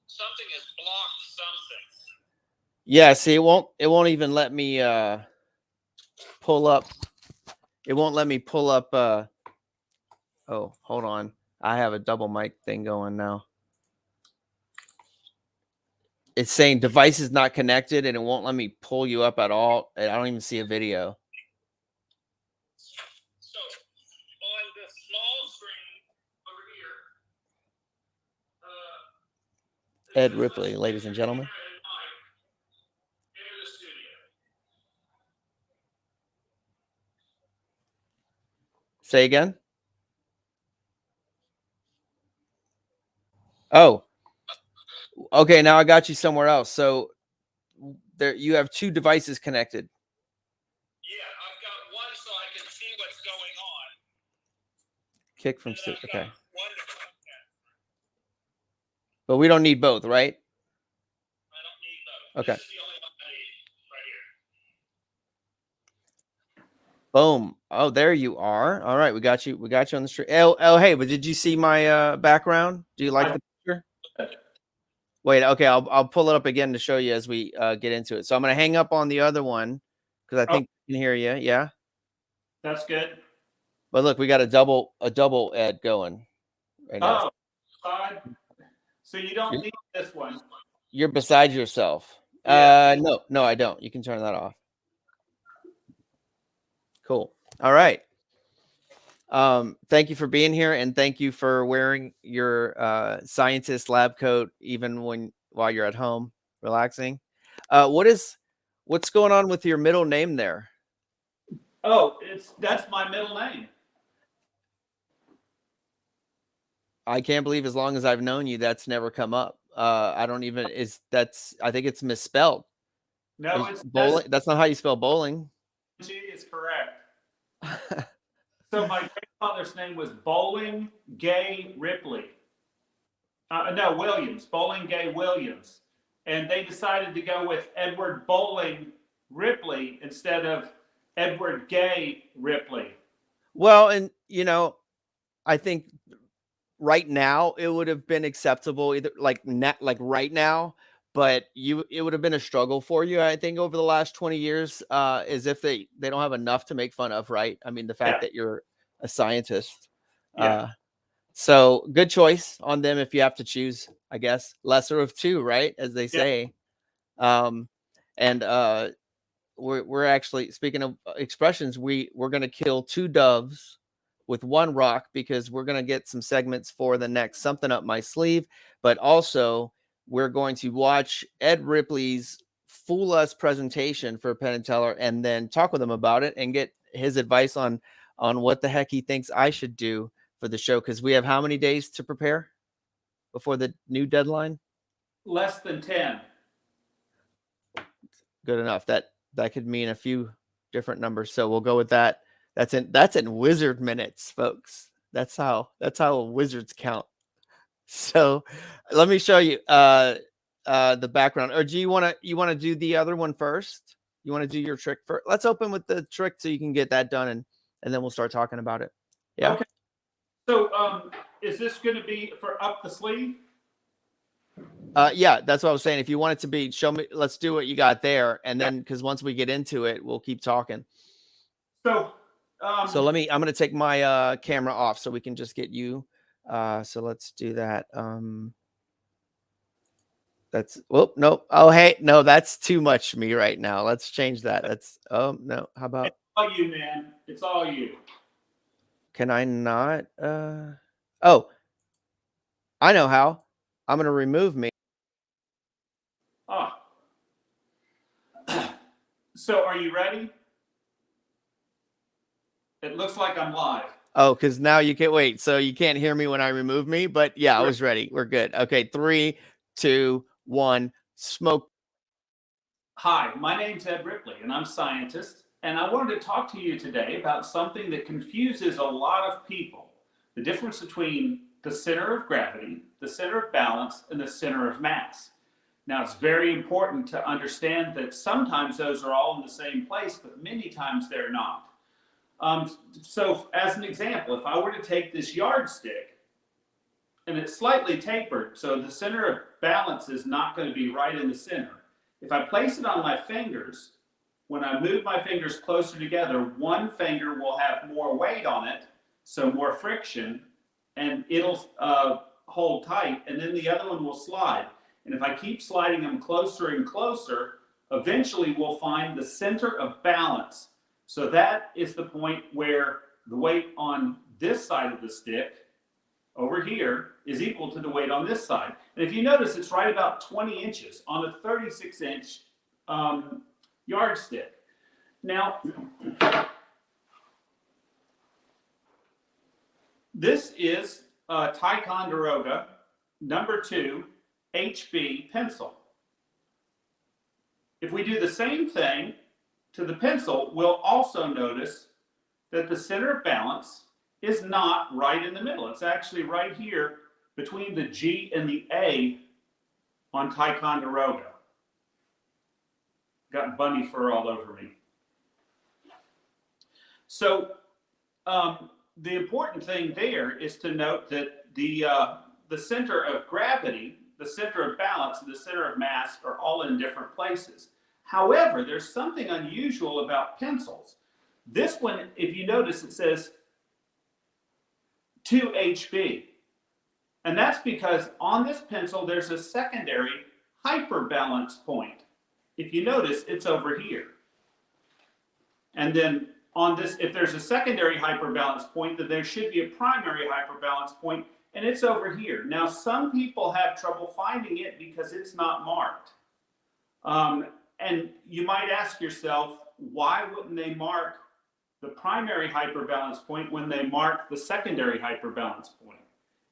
Something has blocked something. Yeah, see, it won't even let me pull up. It won't let me pull up oh, hold on. I have a double mic thing going now. It's saying device is not connected and it won't let me pull you up at all. I don't even see a video. So on the small screen over here, Ed Ripley, ladies and gentlemen. in the studio. Say again. Oh, okay. Now I got you somewhere else. So there, you have two devices connected. Yeah, I've got one so I can see what's going on. Kick from Stu. Okay. One But we don't need both, right? I don't need those. Okay. This is the only one I need right here. Boom. Oh, there you are. All right, we got you. We got you on the street. Oh, hey, but did you see my background? Do you like the picture? Wait, okay, I'll pull it up again to show you as we get into it. So I'm gonna hang up on the other one because I think I can hear you. Yeah. That's good. But look, we got a double Ed going right now. Side. So you don't need this one. You're beside yourself. Yeah. No, I don't. You can turn that off. Cool. All right. Thank you for being here, and thank you for wearing your scientist lab coat even while you're at home relaxing. What's going on with your middle name there? Oh, that's my middle name. I can't believe as long as I've known you, that's never come up. I don't even I think it's misspelled. No, it's bowling. That's not how you spell bowling. G is correct. So my grandfather's name was Bowling Gay Ripley. No, Williams. Bowling Gay Williams. And they decided to go with Edward Bowling Ripley instead of Edward Gay Ripley. Well, and I think right now it would have been acceptable either like right now, but it would have been a struggle for you, I think, over the last 20 years, as if they don't have enough to make fun of, right? I mean, the fact that you're a scientist. Yeah. So good choice on them if you have to choose, I guess. Lesser of two, right? As they say. And we're actually, speaking of expressions, we're gonna kill two doves with one rock because we're going to get some segments for the next Something Up My Sleeve, but also we're going to watch Ed Ripley's Fool Us presentation for Penn and Teller and then talk with him about it and get his advice on what the heck he thinks I should do for the show, because we have how many days to prepare before the new deadline? Less than 10. Good enough. That could mean a few different numbers, so we'll go with that. That's in wizard minutes, folks. That's how wizards count. So let me show you the background. Or do you want to do the other one first? You want to do your trick first? Let's open with the trick so you can get that done, and then we'll start talking about it. Yeah. Okay. So is this going to be for up the sleeve? Yeah, that's what I was saying. If you want it to be, show me. Let's do what you got there, and then because once we get into it, we'll keep talking. So I'm going to take my camera off so we can just get you. So let's do that. That's no. Oh, hey, no, that's too much for me right now. Let's change that. That's no. How about? It's all you, man. It's all you. Can I not? Oh, I know how. I'm going to remove me. So are you ready? It looks like I'm live. Oh, because now you can't wait. So you can't hear me when I remove me, but yeah, I was ready. We're good. Okay, 3, 2, 1, smoke. Hi, my name's Ed Ripley, and I'm a scientist, and I wanted to talk to you today about something that confuses a lot of people: the difference between the center of gravity, the center of balance, and the center of mass. Now, it's very important to understand that sometimes those are all in the same place, but many times they're not. So as an example, if I were to take this yardstick and it's slightly tapered, so the center of balance is not going to be right in the center. If I place it on my fingers, when I move my fingers closer together, one finger will have more weight on it, so more friction, and it'll hold tight, and then the other one will slide. And if I keep sliding them closer and closer, eventually we'll find the center of balance. So that is the point where the weight on this side of the stick over here is equal to the weight on this side. And if you notice, it's right about 20 inches on a 36-inch yardstick. Now, this is a Ticonderoga number 2 HB pencil. If we do the same thing to the pencil, we'll also notice that the center of balance is not right in the middle. It's actually right here between the G and the A on Ticonderoga. Got bunny fur all over me. So the important thing there is to note that the center of gravity, the center of balance, and the center of mass are all in different places. However, there's something unusual about pencils. This one, if you notice, it says 2HB. And that's because on this pencil, there's a secondary hyperbalance point. If you notice, it's over here. And then on this, if there's a secondary hyperbalance point, then there should be a primary hyperbalance point, and it's over here. Now, some people have trouble finding it because it's not marked. And you might ask yourself, why wouldn't they mark the primary hyperbalance point when they mark the secondary hyperbalance point?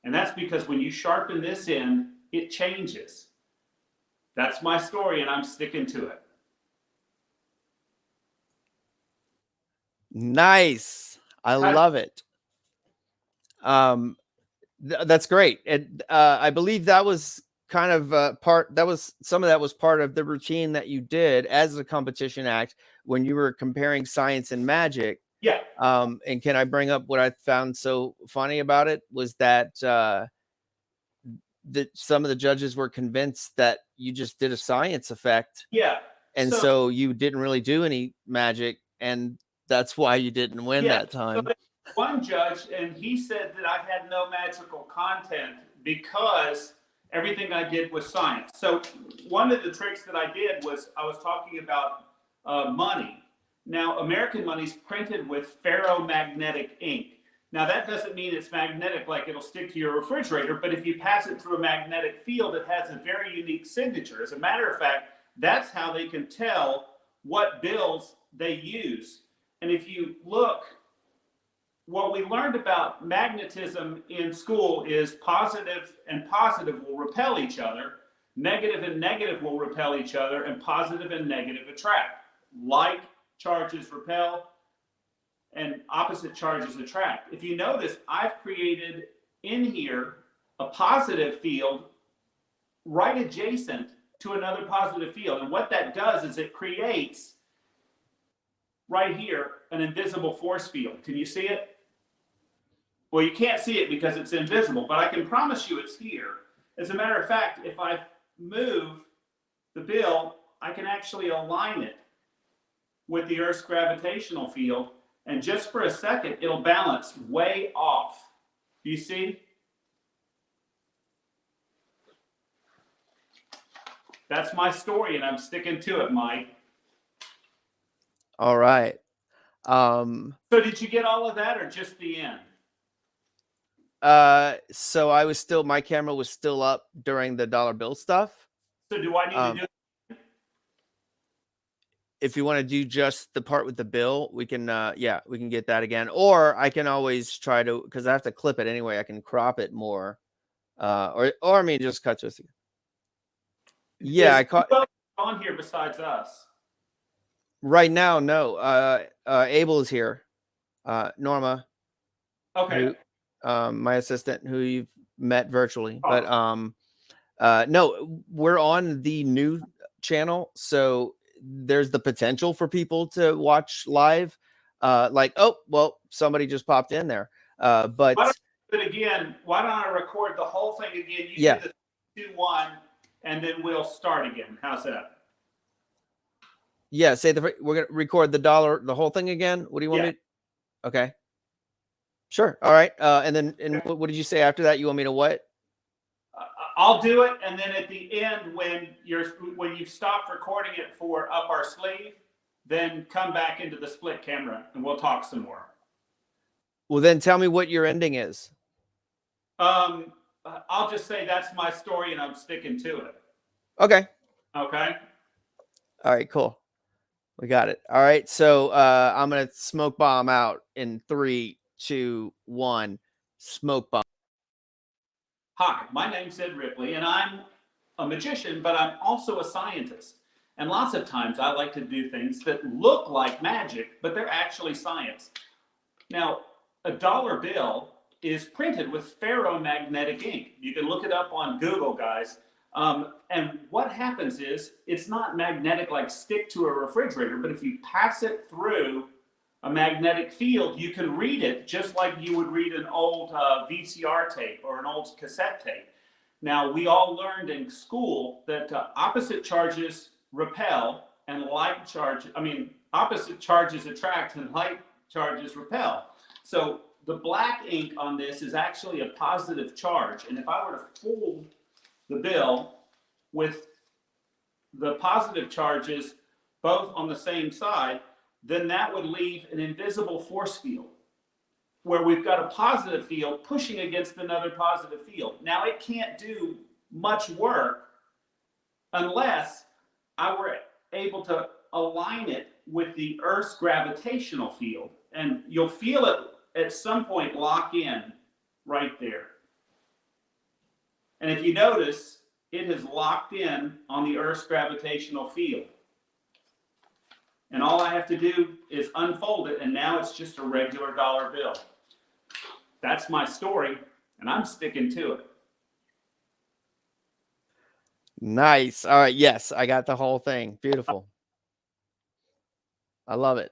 And that's because when you sharpen this end, it changes. That's my story, and I'm sticking to it. Nice. I love it. That's great. And I believe that was kind of some of that was part of the routine that you did as a competition act when you were comparing science and magic. Yeah. And can I bring up what I found so funny about it was that that some of the judges were convinced that you just did a science effect. Yeah. And so you didn't really do any magic, and that's why you didn't win that time. So one judge, and he said that I had no magical content because everything I did was science. So one of the tricks that I did was I was talking about money. Now, American money's printed with ferromagnetic ink. Now, that doesn't mean it's magnetic like it'll stick to your refrigerator, but if you pass it through a magnetic field, it has a very unique signature. As a matter of fact, that's how they can tell what bills they use. And if you look, what we learned about magnetism in school is positive and positive will repel each other, negative and negative will repel each other, and positive and negative attract. Like charges repel, and opposite charges attract. If you notice, I've created in here a positive field right adjacent to another positive field. And what that does is it creates right here an invisible force field. Can you see it? Well, you can't see it because it's invisible, but I can promise you it's here. As a matter of fact, if I move the bill, I can actually align it with the Earth's gravitational field, and just for a second, it'll balance way off. Do you see? That's my story, and I'm sticking to it, Mike. All right. So did you get all of that, or just the end? So my camera was still up during the dollar bill stuff. So do I need to do it? If you want to do just the part with the bill, we can we can get that again. Or I can always try to, because I have to clip it anyway, I can crop it more. Or I mean just cut to us again. Yeah, I caught on here besides us. Right now, no. Abel is here. Norma. Okay. My assistant, who you've met virtually. But no, we're on the new channel, so there's the potential for people to watch live. Like, oh, well, somebody just popped in there. But do it again. Why don't I record the whole thing again? You Yeah. do the 2, 1, and then we'll start again. How's that? Yeah. We're gonna record the whole thing again. What do you want Yeah. me to? Okay. Sure. All right. And what did you say after that? You want me to what? I'll do it, and then at the end, when you've stopped recording it for up our sleeve, then come back into the split camera, and we'll talk some more. Well, then tell me what your ending is. I'll just say that's my story, and I'm sticking to it. Okay. Okay. All right. Cool. We got it. All right. So I'm gonna smoke bomb out in 3, 2, 1. Smoke bomb. Hi, my name's Ed Ripley, and I'm a magician, but I'm also a scientist. And lots of times I like to do things that look like magic, but they're actually science. Now, a dollar bill is printed with ferromagnetic ink. You can look it up on Google, guys. And what happens is it's not magnetic like stick to a refrigerator, but if you pass it through a magnetic field, you can read it just like you would read an old VCR tape or an old cassette tape. Now, we all learned in school that opposite charges repel and opposite charges attract and light charges repel. So the black ink on this is actually a positive charge. And if I were to fold the bill with the positive charges both on the same side, then that would leave an invisible force field where we've got a positive field pushing against another positive field. Now, it can't do much work unless I were able to align it with the Earth's gravitational field. And you'll feel it at some point lock in right there. And if you notice, it has locked in on the Earth's gravitational field. And all I have to do is unfold it, and now it's just a regular dollar bill. That's my story, and I'm sticking to it. Nice. All right. Yes, I got the whole thing. Beautiful. I love it.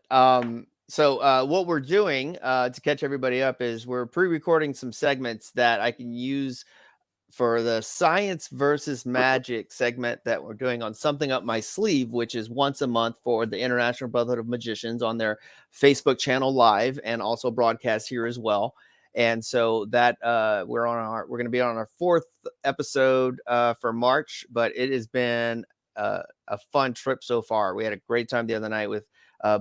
So what we're doing to catch everybody up is we're pre-recording some segments that I can use for the science versus magic segment that we're doing on Something Up My Sleeve, which is once a month for the International Brotherhood of Magicians on their Facebook channel live and also broadcast here as well. And so that we're going to be on our 4th episode for March, but it has been a fun trip so far. We had a great time the other night with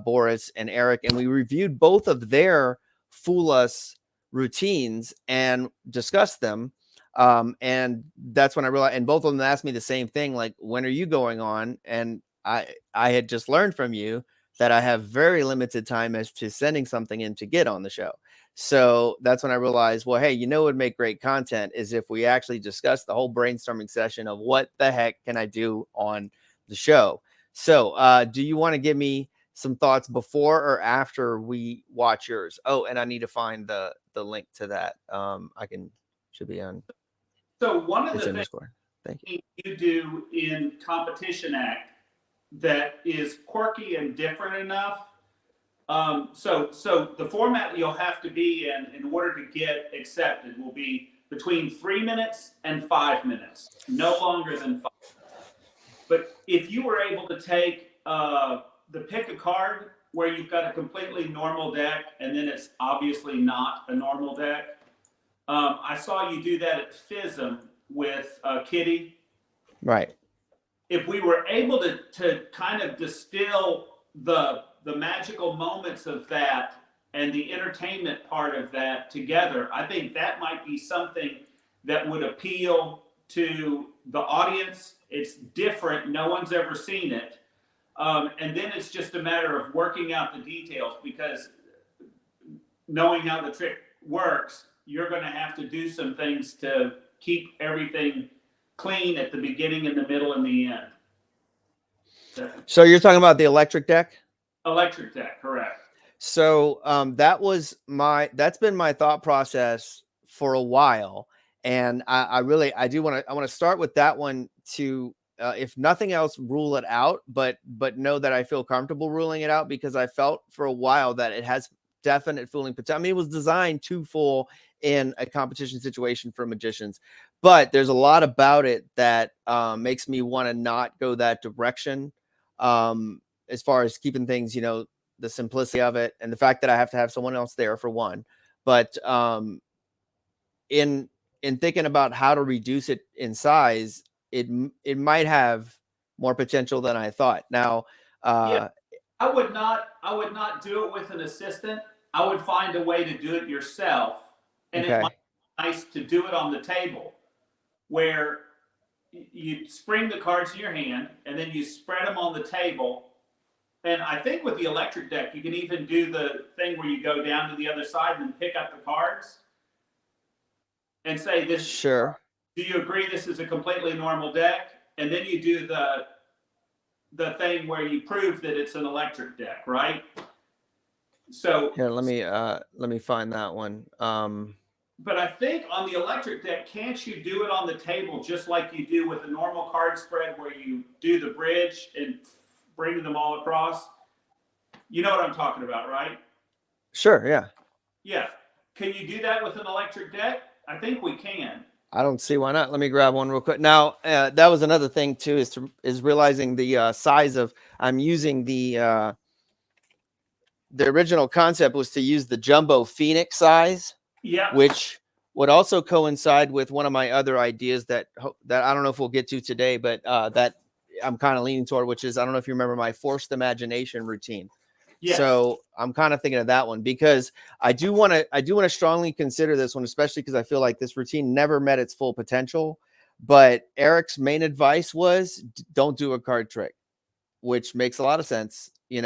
Boris and Eric, and we reviewed both of their Fool Us routines and discussed them. And that's when I realized, and both of them asked me the same thing, like, when are you going on? And I had just learned from you that I have very limited time as to sending something in to get on the show. So that's when I realized, well, hey, what would make great content is if we actually discuss the whole brainstorming session of what the heck can I do on the show. So do you want to give me some thoughts before or after we watch yours? Oh, and I need to find the link to that. Should be on. So one of It's the in things Discord. Thank you. you do in Competition Act that is quirky and different enough. So the format you'll have to be in order to get accepted will be between 3 minutes and 5 minutes, no longer than 5. But if you were able to take the pick a card where you've got a completely normal deck and then it's obviously not a normal deck. I saw you do that at FISM with Kitty. Right. If we were able to kind of distill the magical moments of that and the entertainment part of that together, I think that might be something that would appeal to the audience. It's different. No one's ever seen it. And then it's just a matter of working out the details, because knowing how the trick works, you're going to have to do some things to keep everything clean at the beginning, in the middle, and the end. So you're talking about the electric deck? Electric deck, correct. So that's been my thought process for a while. And I want to start with that one to, if nothing else, rule it out, but know that I feel comfortable ruling it out, because I felt for a while that it has definite fooling potential. I mean, it was designed to fool in a competition situation for magicians. But there's a lot about it that makes me want to not go that direction. As far as keeping things, the simplicity of it, and the fact that I have to have someone else there for one. But in thinking about how to reduce it in size, it might have more potential than I thought. Now, Yeah, I would not do it with an assistant. I would find a way to do it yourself, and it might okay, be nice to do it on the table where you spring the cards in your hand and then you spread them on the table. And I think with the electric deck, you can even do the thing where you go down to the other side and pick up the cards and say, "This, sure, do you agree this is a completely normal deck?" And then you do the thing where you prove that it's an electric deck, right? So, here, let me find that one. but I think on the electric deck, can't you do it on the table just like you do with a normal card spread where you do the bridge and bring them all across? You know what I'm talking about, right? Sure, yeah. Yeah. Can you do that with an electric deck? I think we can. I don't see why not. Let me grab one real quick. Now, that was another thing too, is realizing the size of. I'm using the original concept was to use the jumbo Phoenix size, Yeah. which would also coincide with one of my other ideas that I don't know if we'll get to today, but that I'm kind of leaning toward, which is, I don't know if you remember my forced imagination routine. Yes. So I'm kind of thinking of that one, because I do want to strongly consider this one, especially because I feel like this routine never met its full potential. But Eric's main advice was, don't do a card trick, which makes a lot of sense. You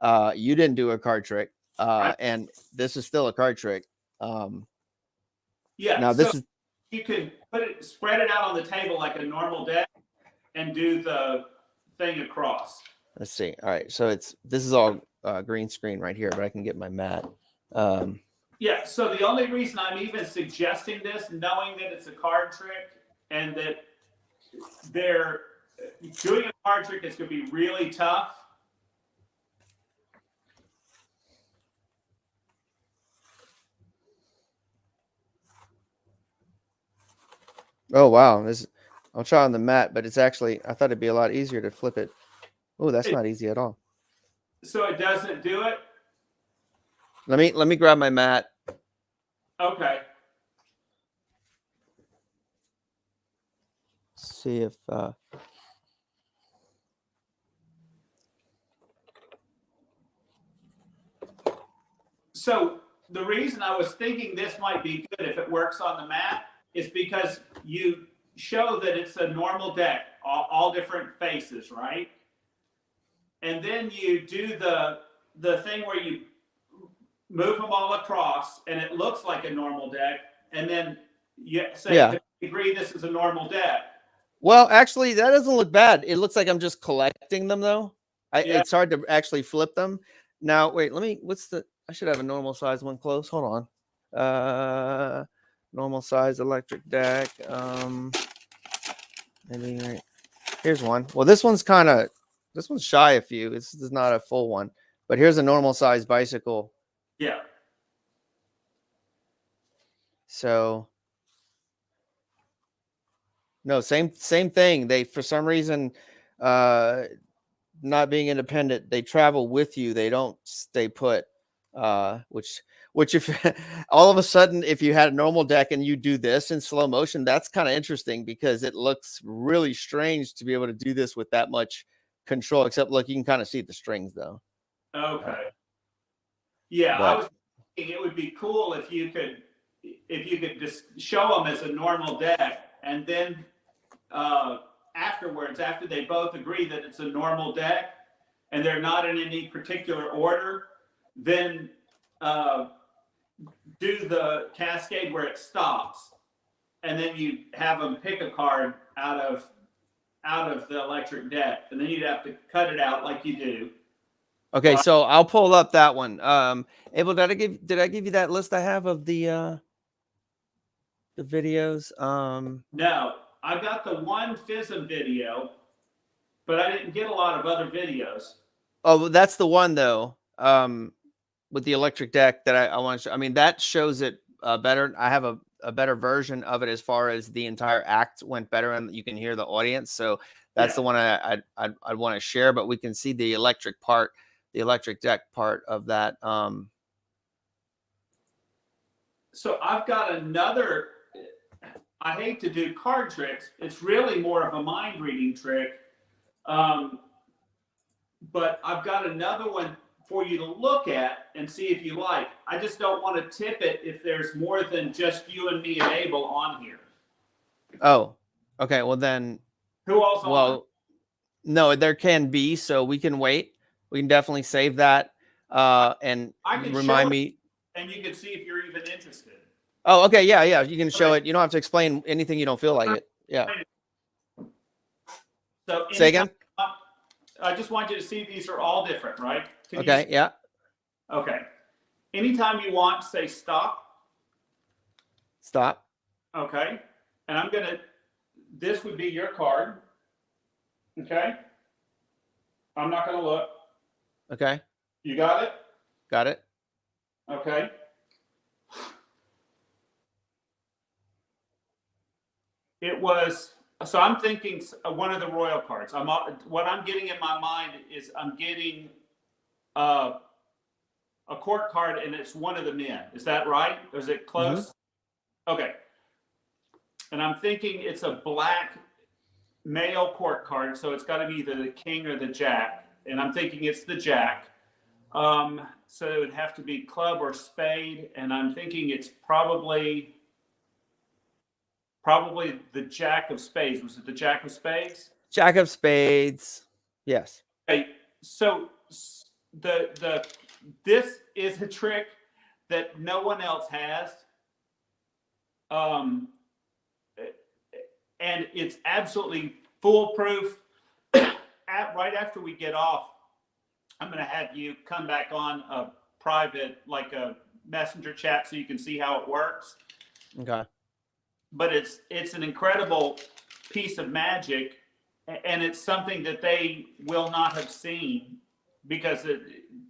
didn't do a card trick, Right. and this is still a card trick. Yeah. Now So this is, you could spread it out on the table like a normal deck and do the thing across. let's see. All right, so this is all green screen right here, but I can get my mat. Yeah. So the only reason I'm even suggesting this, knowing that it's a card trick and that they're doing a card trick is going to be really tough. Oh wow, I'll try on the mat, but it's actually, I thought it'd be a lot easier to flip it. Oh, that's not easy at all. So it doesn't do it. Let me grab my mat. Okay. See if So the reason I was thinking this might be good if it works on the mat is because you show that it's a normal deck, all different faces, right? And then you do the thing where you move them all across, and it looks like a normal deck, and then you say, yeah. agree this is a normal deck. Well, actually, that doesn't look bad. It looks like I'm just collecting them, though. Yeah. It's hard to actually flip them. Now, wait, I should have a normal size one close. Hold on. Normal size electric deck. Maybe right. Here's one. Well, this one's shy a few. This is not a full one, but here's a normal size bicycle. Yeah. So no, same thing. They, for some reason, not being independent, they travel with you. They don't stay put. Which if all of a sudden, if you had a normal deck and you do this in slow motion, that's kind of interesting, because it looks really strange to be able to do this with that much control. Except, look, you can kind of see the strings though. Okay. Yeah, I But was thinking it would be cool if you could just show them as a normal deck, and then afterwards, after they both agree that it's a normal deck and they're not in any particular order, then do the cascade where it stops, and then you have them pick a card out of the electric deck, and then you'd have to cut it out like you do. okay, so I'll pull up that one. Abel, did I give you that list I have of the videos? No, I got the one FISM video, but I didn't get a lot of other videos. Oh, that's the one though. With the electric deck that I want to show. I mean, that shows it better. I have a better version of it as far as the entire act went better, and you can hear the audience. So that's the one I'd want to share. But we can see the electric part, the electric deck part of that. So I've got another. I hate to do card tricks. It's really more of a mind reading trick. But I've got another one for you to look at and see if you like. I just don't want to tip it if there's more than just you and me and Abel on here. Oh, okay. Well then, who else on? Well, no, there can be. So we can wait. We can definitely save that. And I can remind me. And you can see if you're even interested. Oh, okay. Yeah, yeah. You can show it. You don't have to explain anything you don't feel like it. Yeah. So say again. I just want you to see these are all different, right? Okay. Yeah. Okay. Anytime you want, say stop. Stop. Okay. And I'm gonna. This would be your card. Okay. I'm not gonna look. Okay. You got it? Got it. Okay. It was, so I'm thinking one of the royal cards. What I'm getting in my mind is I'm getting a court card, and it's one of the men. Is that right? Or is it close? Mm-hmm. Okay. And I'm thinking it's a black male court card, so it's got to be either the king or the jack. And I'm thinking it's the jack. So it would have to be club or spade, and I'm thinking it's probably the jack of spades. Was it the jack of spades? Jack of spades. Yes. Okay. So this is a trick that no one else has. And it's absolutely foolproof. Right after we get off, I'm going to have you come back on a private, like a messenger chat, so you can see how it works. Okay. But it's an incredible piece of magic, and it's something that they will not have seen because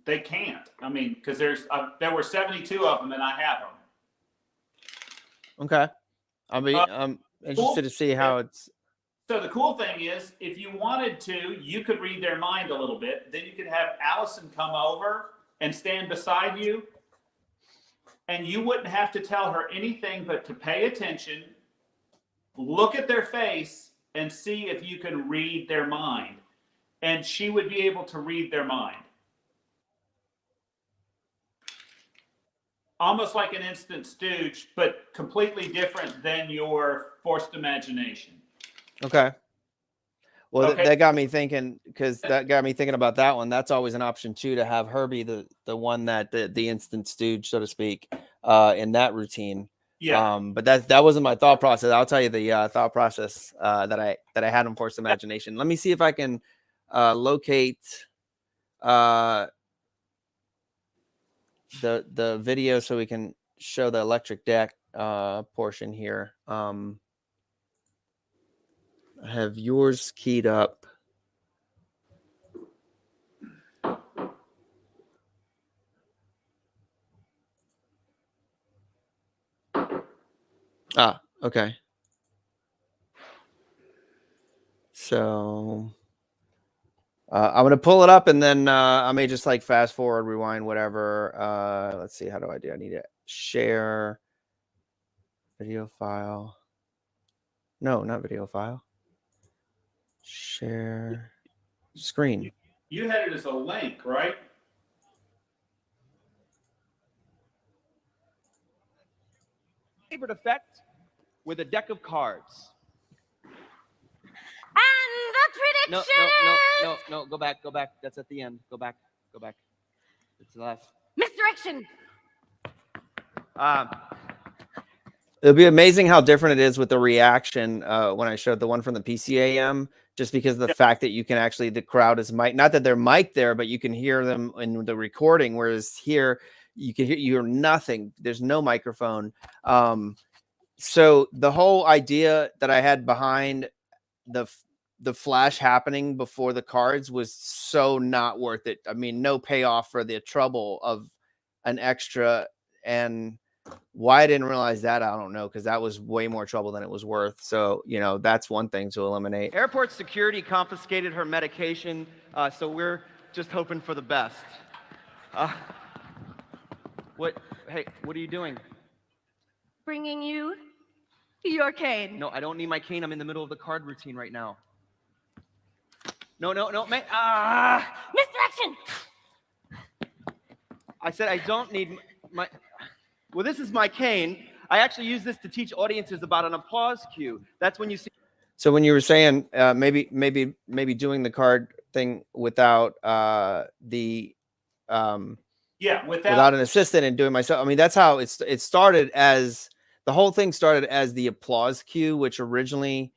they can't. I mean, because there were 72 of them, and I have them. Okay. I'm interested to see how it's. So the cool thing is, if you wanted to, you could read their mind a little bit. Then you could have Allison come over and stand beside you, and you wouldn't have to tell her anything but to pay attention, look at their face, and see if you can read their mind. And she would be able to read their mind. Almost like an instant stooge, but completely different than your forced imagination. Okay. Well, okay. That got me thinking, because that got me thinking about that one. That's always an option too, to have her be the one that the instant stooge, so to speak, in that routine. Yeah. But that wasn't my thought process. I'll tell you the thought process that I had in forced imagination. Let me see if I can locate the video so we can show the electric deck portion here. I have yours keyed up. Ah, okay. So I'm going to pull it up, and then I may just like fast forward, rewind, whatever. Let's see. How do I do? I need to share video file. No, not video file. Share screen. You had it as a link, right? Favorite effect with a deck of cards. And the prediction. No. Go back. That's at the end. Go back. It's the last. Misdirection. It'll be amazing how different it is with the reaction when I showed the one from the PCAM, just because of the fact that you can actually, the crowd is mic, not that they're mic there, but you can hear them in the recording. Whereas here you hear nothing. There's no microphone. So the whole idea that I had behind the flash happening before the cards was so not worth it. I mean, no payoff for the trouble of an extra. And Why I didn't realize that, I don't know, because that was way more trouble than it was worth. So, you know, that's one thing to eliminate. Airport security confiscated her medication, so we're just hoping for the best. Hey, what are you doing? Bringing you your cane. No, I don't need my cane. I'm in the middle of the card routine right now. No, man. Misdirection! I said I don't need my. Well, this is my cane. I actually use this to teach audiences about an applause cue. That's when you see. So when you were saying maybe doing the card thing without without an assistant and doing myself. I mean, that's how it started. As the whole thing started as the applause cue, which originally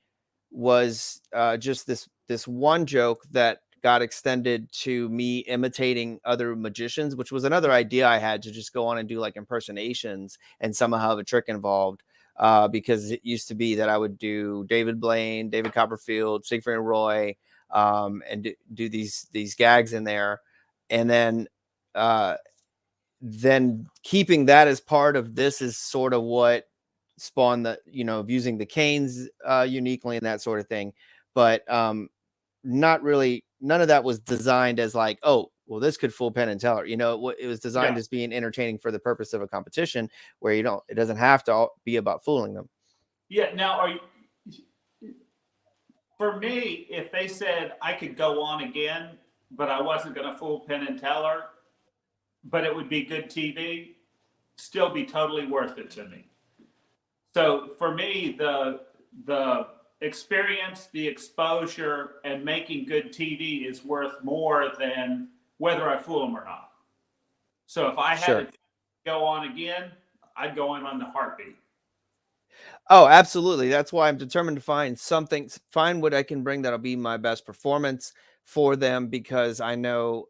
was just this one joke that got extended to me imitating other magicians, which was another idea I had, to just go on and do like impersonations and somehow have a trick involved. Because it used to be that I would do David Blaine, David Copperfield, Siegfried and Roy, and do these gags in there, and then keeping that as part of this is sort of what spawned the, you know, of using the canes uniquely and that sort of thing. But not really, none of that was designed as like, oh, well, this could fool Penn and Teller. You know, it was designed as being entertaining for the purpose of a competition where it doesn't have to be about fooling them. Yeah. Now, for me, if they said I could go on again, but I wasn't going to fool Penn and Teller, but it would be good TV, still be totally worth it to me. So for me, the experience, the exposure, and making good TV is worth more than whether I fool them or not. So if I had to go on again, I'd go in on the heartbeat. Oh, absolutely. That's why I'm determined to find what I can bring that'll be my best performance for them, because I know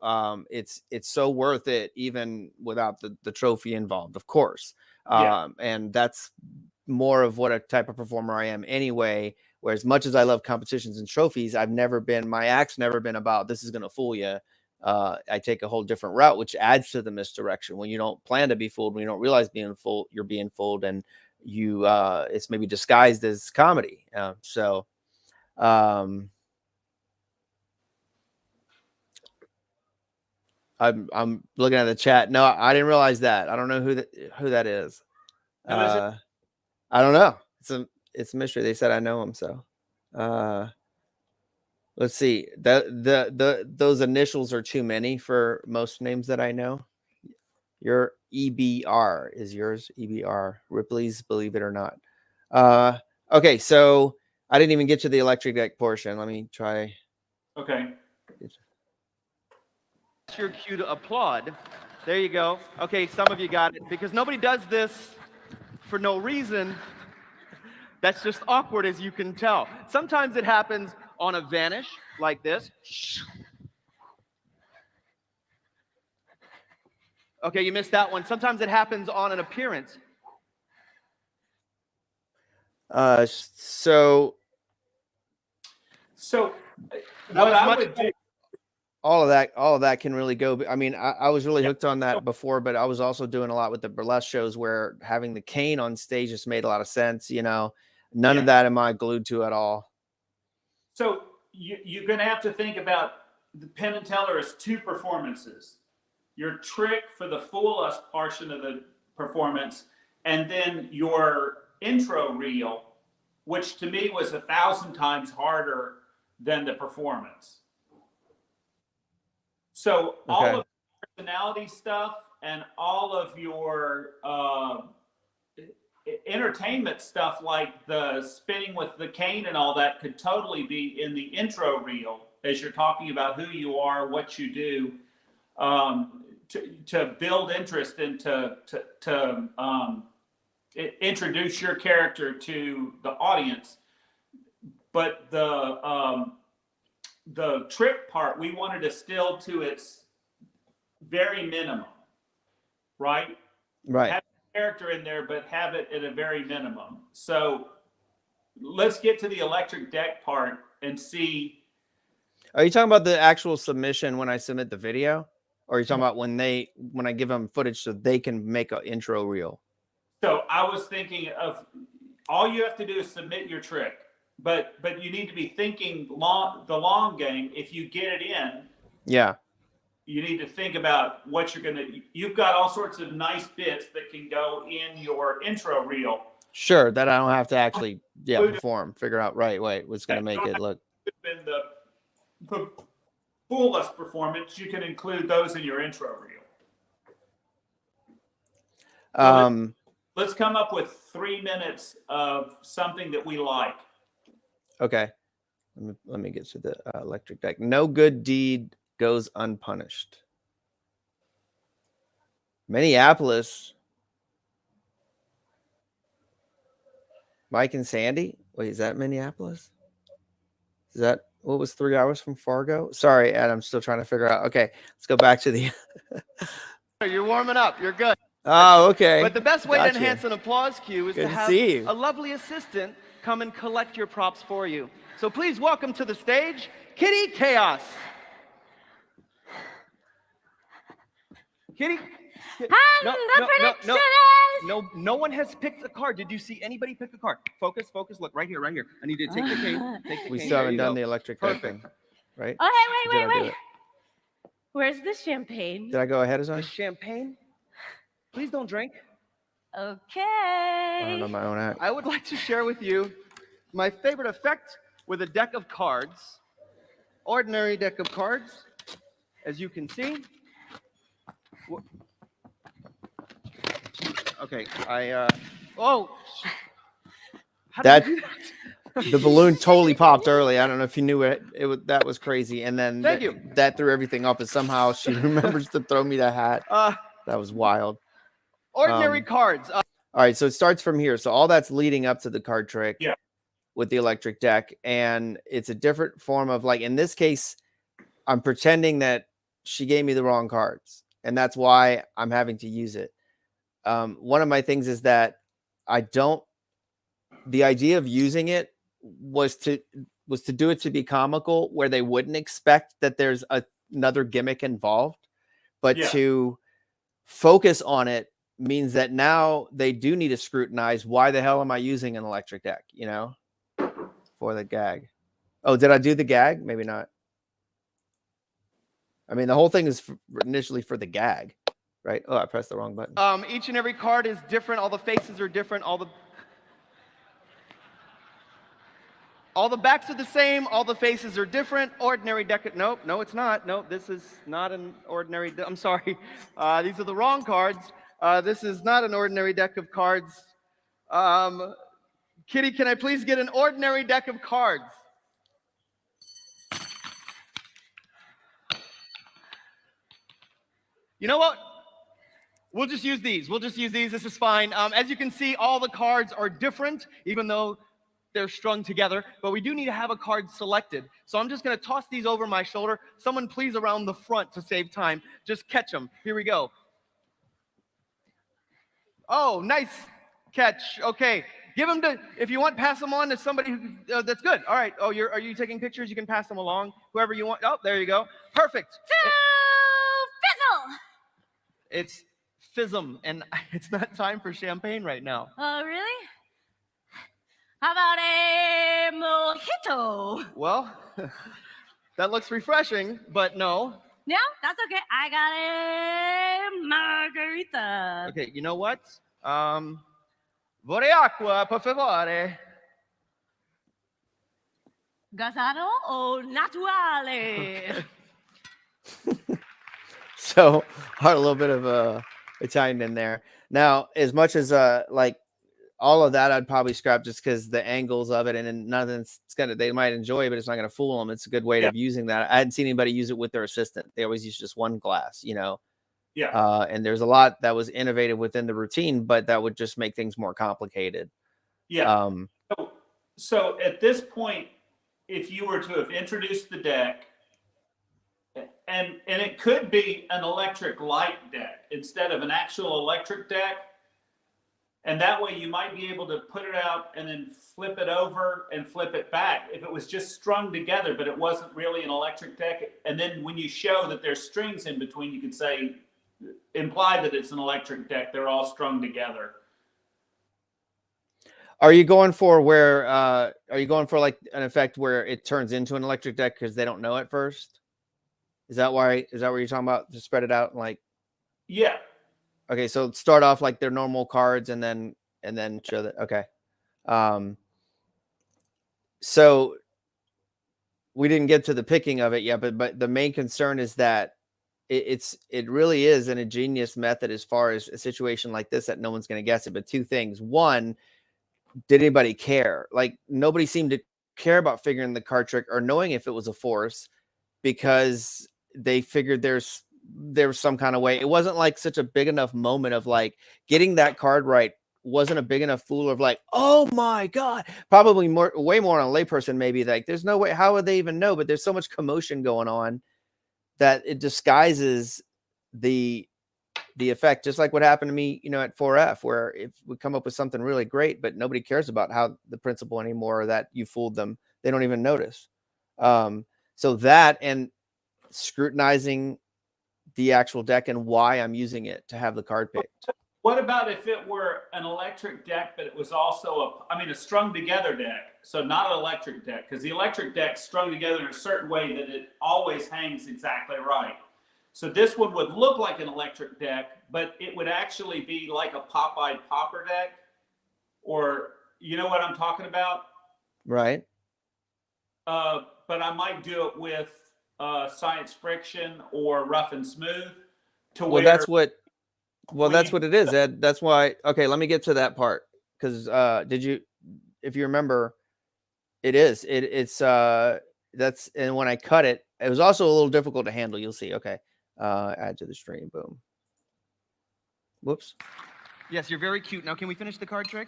it's so worth it, even without the trophy involved, of course. And that's more of what a type of performer I am anyway. Where as much as I love competitions and trophies, my act's never been about this is going to fool you. I take a whole different route, which adds to the misdirection. When you don't plan to be fooled, when you don't realize you're being fooled, and it's maybe disguised as comedy. I'm looking at the chat. No, I didn't realize that. I don't know who that is. Who is it? I don't know. It's a mystery. They said I know him, so let's see. Those initials are too many for most names that I know. Your EBR is yours. EBR Ripley's, believe it or not. Okay, so I didn't even get to the electric deck portion. Let me try. Okay. That's your cue to applaud. There you go. Okay, some of you got it, because nobody does this for no reason. That's just awkward, as you can tell. Sometimes it happens on a vanish like this. Okay, you missed that one. Sometimes it happens on an appearance. So what I would do. All of that can really go. I mean, I was really hooked on that before, but I was also doing a lot with the burlesque shows where having the cane on stage just made a lot of sense. You know, none of that am I glued to at all. So you're going to have to think about the Penn and Teller as two performances. Your trick for the fool us portion of the performance, and then your intro reel, which to me was 1,000 times harder than the performance. So all of the personality stuff and all of your entertainment stuff, like the spinning with the cane and all that, could totally be in the intro reel as you're talking about who you are, what you do, to build interest and to introduce your character to the audience. But the trick part, we wanted to still to its very minimum, right? Right. Have a character in there, but have it at a very minimum. So let's get to the electric deck part and see. Are you talking about the actual submission when I submit the video? Or are you talking about when I give them footage so they can make an intro reel? So I was thinking of all you have to do is submit your trick, but you need to be thinking the long game. If you get it in, Yeah. you need to think about what you're gonna. You've got all sorts of nice bits that can go in your intro reel. Sure, that I don't have to actually perform, figure out what's going to make it look. In the fullest performance, you can include those in your intro reel. Let's come up with 3 minutes of something that we like. Okay. Let me get to the electric deck. No good deed goes unpunished. Minneapolis. Mike and Sandy? Wait, is that Minneapolis? Is that what was 3 hours from Fargo? Sorry, Ed, I'm still trying to figure out. Okay, let's go back to the. You're warming up. You're good. Oh, okay. But the best way to enhance an applause cue is to have a lovely assistant come and collect your props for you. So please welcome to the stage, Kitty Chaos. Kitty. No one has picked a card. Did you see anybody pick a card? Focus. Look, right here. I need you to take the cane. We still haven't done the electric thing, right? Oh, hey, wait. Where's the champagne? Did I go ahead as the champagne? Please don't drink. Okay. I don't know my own act. I would like to share with you my favorite effect with a deck of cards. Ordinary deck of cards, as you can see. Okay, the balloon totally popped early. I don't know if you knew it. That was crazy. And then that threw everything up. And somehow she remembers to throw me the hat. That was wild. Ordinary cards. All right, so it starts from here. So all that's leading up to the card trick. Yeah. With the electric deck, and it's a different form of, like, in this case, I'm pretending that she gave me the wrong cards, and that's why I'm having to use it. One of my things is that the idea of using it was to do it to be comical, where they wouldn't expect that there's another gimmick involved, but to focus on it means that now they do need to scrutinize, why the hell am I using an electric deck, for the gag. Oh, did I do the gag? Maybe not. I mean, the whole thing is initially for the gag, right? Oh, I pressed the wrong button. Each and every card is different. All the faces are different. All the backs are the same. All the faces are different. Ordinary deck. Nope, no, it's not. Nope, this is not an ordinary. I'm sorry. These are the wrong cards. This is not an ordinary deck of cards. Kitty, can I please get an ordinary deck of cards? You know what? We'll just use these. This is fine. As you can see, all the cards are different, even though they're strung together. But we do need to have a card selected. So I'm just going to toss these over my shoulder. Someone please around the front to save time. Just catch them. Here we go. Oh, nice catch. Okay. Give them if you want, pass them on to somebody that's good. All right. Oh, are you taking pictures? You can pass them along. Whoever you want. Oh, there you go. Perfect. Fizzle. It's Fizzum, and it's not time for champagne right now. Oh, really? How about a mojito? Well, that looks refreshing, but no. No, that's okay. I got a margarita. Okay, you know what? Vorrei acqua, per favore. Gasado o naturale? So, a little bit of Italian in there. Now, as much as like all of that, I'd probably scrap just because the angles of it, and nothing's they might enjoy it, but it's not gonna fool them. It's a good way of using that. I hadn't seen anybody use it with their assistant. They always use just one glass, Yeah. And there's a lot that was innovative within the routine, but that would just make things more complicated. Yeah. So at this point, if you were to have introduced the deck, and it could be an electric light deck instead of an actual electric deck, and that way you might be able to put it out and then flip it over and flip it back. If it was just strung together, but it wasn't really an electric deck, and then when you show that there's strings in between, you could say, imply that it's an electric deck. They're all strung together. Are you going for where? Are you going for like an effect where it turns into an electric deck because they don't know it first? Is that why? Is that what you're talking about? Just spread it out and like. Yeah. Okay, so start off like their normal cards and then show that. Okay. So we didn't get to the picking of it yet, but the main concern is that it really is an ingenious method as far as a situation like this that no one's going to guess it. But two things: one, did anybody care? Like nobody seemed to care about figuring the card trick or knowing if it was a force because they figured there was some kind of way. It wasn't like such a big enough moment of like getting that card right wasn't a big enough fool of like, oh my God, probably way more on a layperson. Maybe like, there's no way, how would they even know? But there's so much commotion going on that it disguises the effect, just like what happened to me, at 4F, where if we come up with something really great, but nobody cares about how the principle anymore, or that you fooled them, they don't even notice. So that and scrutinizing the actual deck and why I'm using it to have the card picked. What about if it were an electric deck, but it was also a strung together deck? So not an electric deck, because the electric deck's strung together in a certain way that it always hangs exactly right. So this one would look like an electric deck, but it would actually be like a pop-eyed popper deck, or you know what I'm talking about? Right. But I might do it with science friction or rough and smooth. That's what it is, Ed. That's why. Okay, let me get to that part because if you remember, it's and when I cut it, it was also a little difficult to handle. You'll see. Okay, add to the stream. Boom. Whoops. Yes, you're very cute. Now, can we finish the card trick?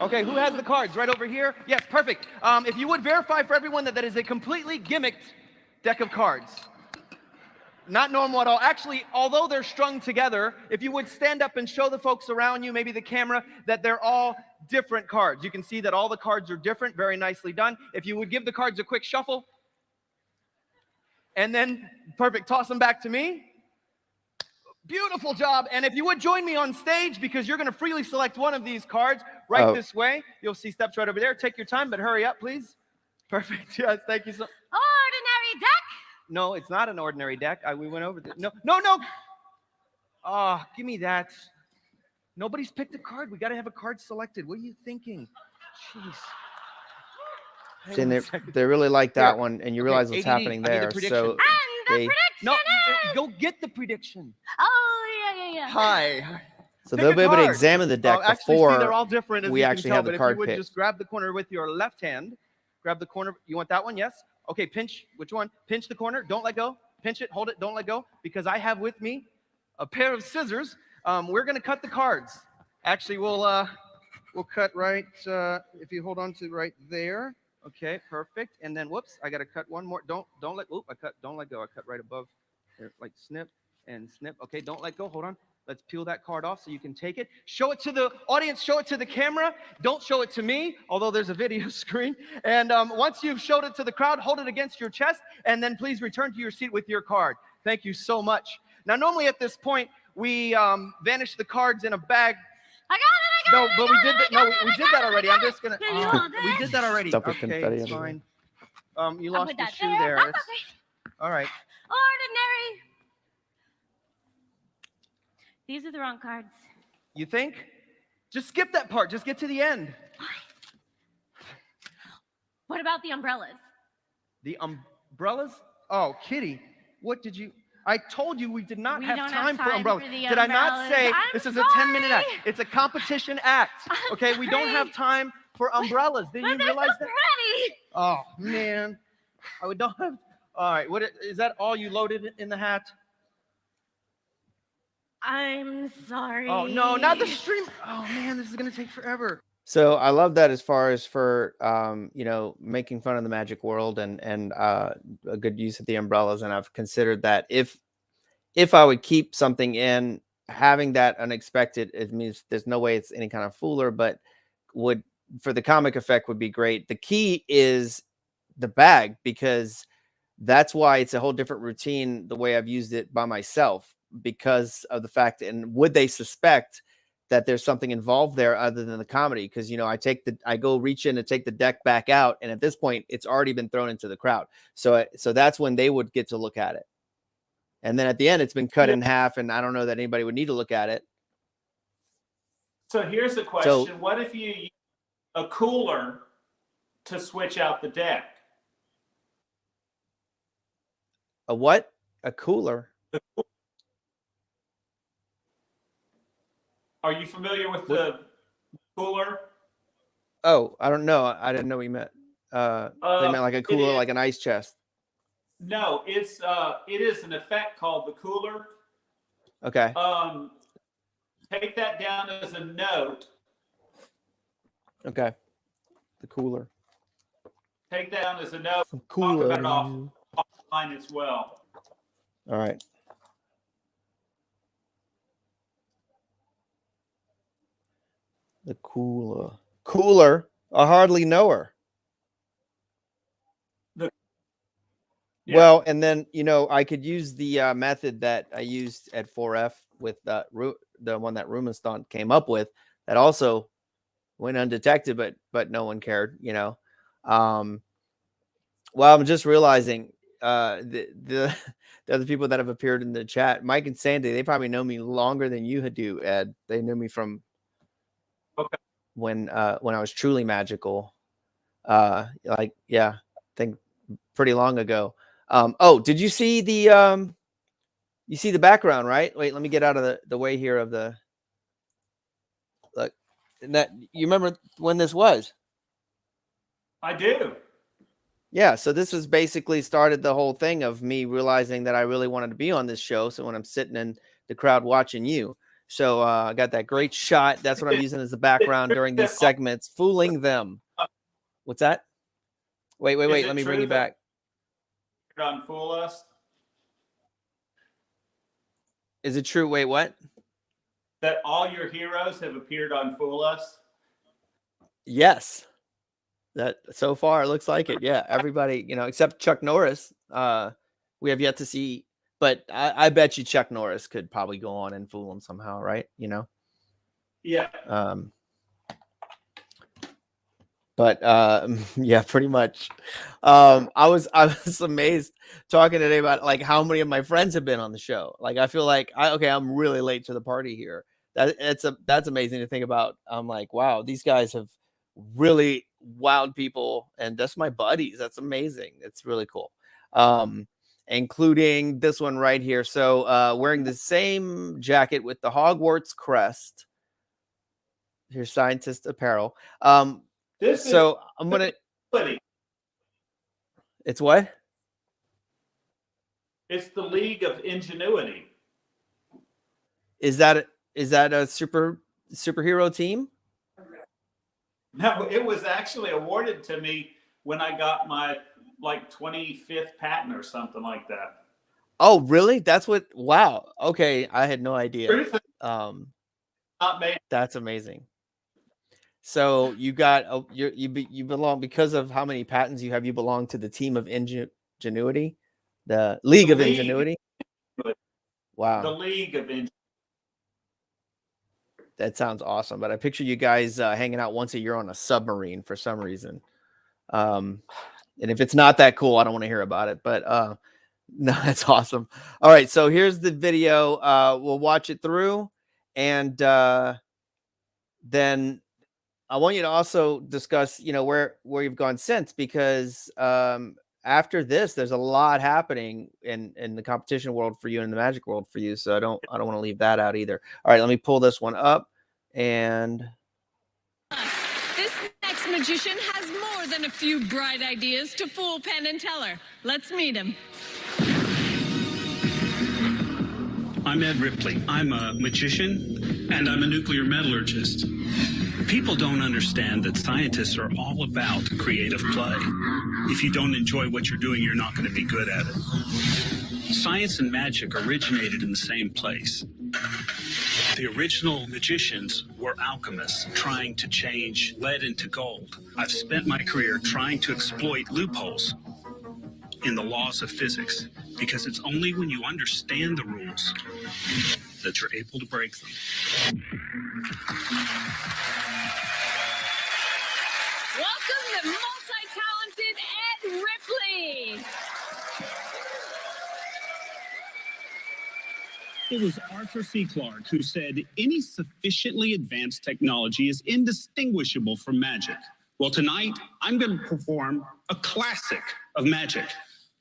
Okay, who has the cards? Right over here. Yes, perfect. If you would verify for everyone that is a completely gimmicked deck of cards. Not normal at all. Actually, although they're strung together, if you would stand up and show the folks around you, maybe the camera, that they're all different cards. You can see that all the cards are different. Very nicely done. If you would give the cards a quick shuffle. And then, perfect, toss them back to me. Beautiful job. And if you would join me on stage, because you're going to freely select one of these cards right this way. You'll see steps right over there. Take your time, but hurry up, please. Perfect. Yes, thank you so much. Ordinary deck? No, it's not an ordinary deck. We went over this. No. Oh, give me that. Nobody's picked a card. We got to have a card selected. What are you thinking? Jeez. They really like that one, and you realize what's happening there. So no, go get the prediction. Oh, yeah. Hi. So they'll be able to examine the deck before they're all different, as we actually have the card picked. If you would picked. just grab the corner with your left hand. Grab the corner. You want that one? Yes. Okay, pinch. Which one? Pinch the corner. Don't let go. Pinch it. Hold it. Don't let go. Because I have with me a pair of scissors. We're going to cut the cards. Actually, we'll cut right, if you hold on to right there. Okay, perfect. And then, whoops, I got to cut one more. Don't let go. Don't let go. I cut right above there, like snip and snip. Okay, don't let go. Hold on. Let's peel that card off so you can take it. Show it to the audience. Show it to the camera. Don't show it to me, although there's a video screen. And once you've showed it to the crowd, hold it against your chest, and then please return to your seat with your card. Thank you so much. Now, normally at this point, we vanish the cards in a bag. I got it. No, but we did that. No, we did that already. I'm just gonna. We did that already. Stop with Okay, confetti it's fine. You I'll lost put the that shoe there. there. That's okay. All right. Ordinary. These are the wrong cards. You think? Just skip that part. Just get to the end. What about the umbrellas? The umbrellas? Oh, Kitty, what did you? I told you we did not have time for umbrellas. Did I not say this is a 10-minute act? It's a competition act. Okay, we don't have time for umbrellas. Did you realize that? Pretty. Oh man, we don't have. All right, what is that? All you loaded in the hat? I'm sorry. Oh no, not the stream. Oh man, this is gonna take forever. So I love that as far as for making fun of the magic world and a good use of the umbrellas. And I've considered that if I would keep something in, having that unexpected, it means there's no way it's any kind of fooler, but would for the comic effect would be great. The key is the bag, because that's why it's a whole different routine the way I've used it by myself, because of the fact, and would they suspect that there's something involved there other than the comedy. Cause you know, I go reach in and take the deck back out. And at this point it's already been thrown into the crowd. So that's when they would get to look at it. And then at the end it's been cut in half, and I don't know that anybody would need to look at it. So here's the question. What if you use a cooler to switch out the deck? A what? A cooler? Are you familiar with the cooler? Oh, I don't know. I didn't know what you meant. They meant like a cooler, like an ice chest. No, it is an effect called the cooler. Okay. Take that down as a note. Okay. The cooler. Take that down as a note. Cooler. Talk about it offline as well. All right. The cooler. Cooler. I hardly know her. Yeah. Well, and then, you know, I could use the method that I used at 4F with the one that Rumenstadt came up with that also went undetected, but no one cared, you know. Well, I'm just realizing the other people that have appeared in the chat, Mike and Sandy, they probably know me longer than you do, Ed. They knew me from when I was truly magical. I think pretty long ago. Oh, did you see the background, right? Wait, let me get out of the way here of the look. That you remember when this was? I do. Yeah, so this was basically started the whole thing of me realizing that I really wanted to be on this show. So when I'm sitting in the crowd watching you, so I got that great shot. That's what I'm using as the background during these segments, fooling them. What's that? Wait. Let me bring you back. On Fool Us? Is it true? Wait, what? That all your heroes have appeared on Fool Us? Yes. That so far it looks like it. Yeah, everybody, you know, except Chuck Norris. We have yet to see, but I bet you Chuck Norris could probably go on and fool him somehow, right? You know? Yeah. But yeah, pretty much. I was amazed talking today about like how many of my friends have been on the show. Like I feel like I'm really late to the party here. That's amazing to think about. I'm like, wow, these guys have really wowed people, and that's my buddies. That's amazing. It's really cool. Including this one right here. So wearing the same jacket with the Hogwarts crest. Here's scientist apparel. I'm gonna. It's what? It's the League of Ingenuity. Is that a superhero team? No, it was actually awarded to me when I got my 25th patent or something like that. Oh, really? That's what? Wow. Okay, I had no idea. Not made. That's amazing. So you got you belong, because of how many patents you have. You belong to the team of Ingenuity, the League of Ingenuity. Wow, the League of Ingenuity. That sounds awesome. But I picture you guys hanging out once a year on a submarine for some reason. And if it's not that cool, I don't want to hear about it. But no, that's awesome. All right, so here's the video. We'll watch it through, and then I want you to also discuss, you know, where you've gone since, because after this, there's a lot happening in the competition world for you and the magic world for you. So I don't want to leave that out either. All right, let me pull this one up. And this next magician has more than a few bright ideas to fool Penn and Teller. Let's meet him. I'm Ed Ripley. I'm a magician and I'm a nuclear metallurgist. People don't understand that scientists are all about creative play. If you don't enjoy what you're doing, you're not going to be good at it. Science and magic originated in the same place. The original magicians were alchemists trying to change lead into gold. I've spent my career trying to exploit loopholes in the laws of physics, because it's only when you understand the rules that you're able to break them. Welcome the multi-talented Ed Ripley. It was Arthur C. Clarke who said, any sufficiently advanced technology is indistinguishable from magic. Well, tonight, I'm going to perform a classic of magic,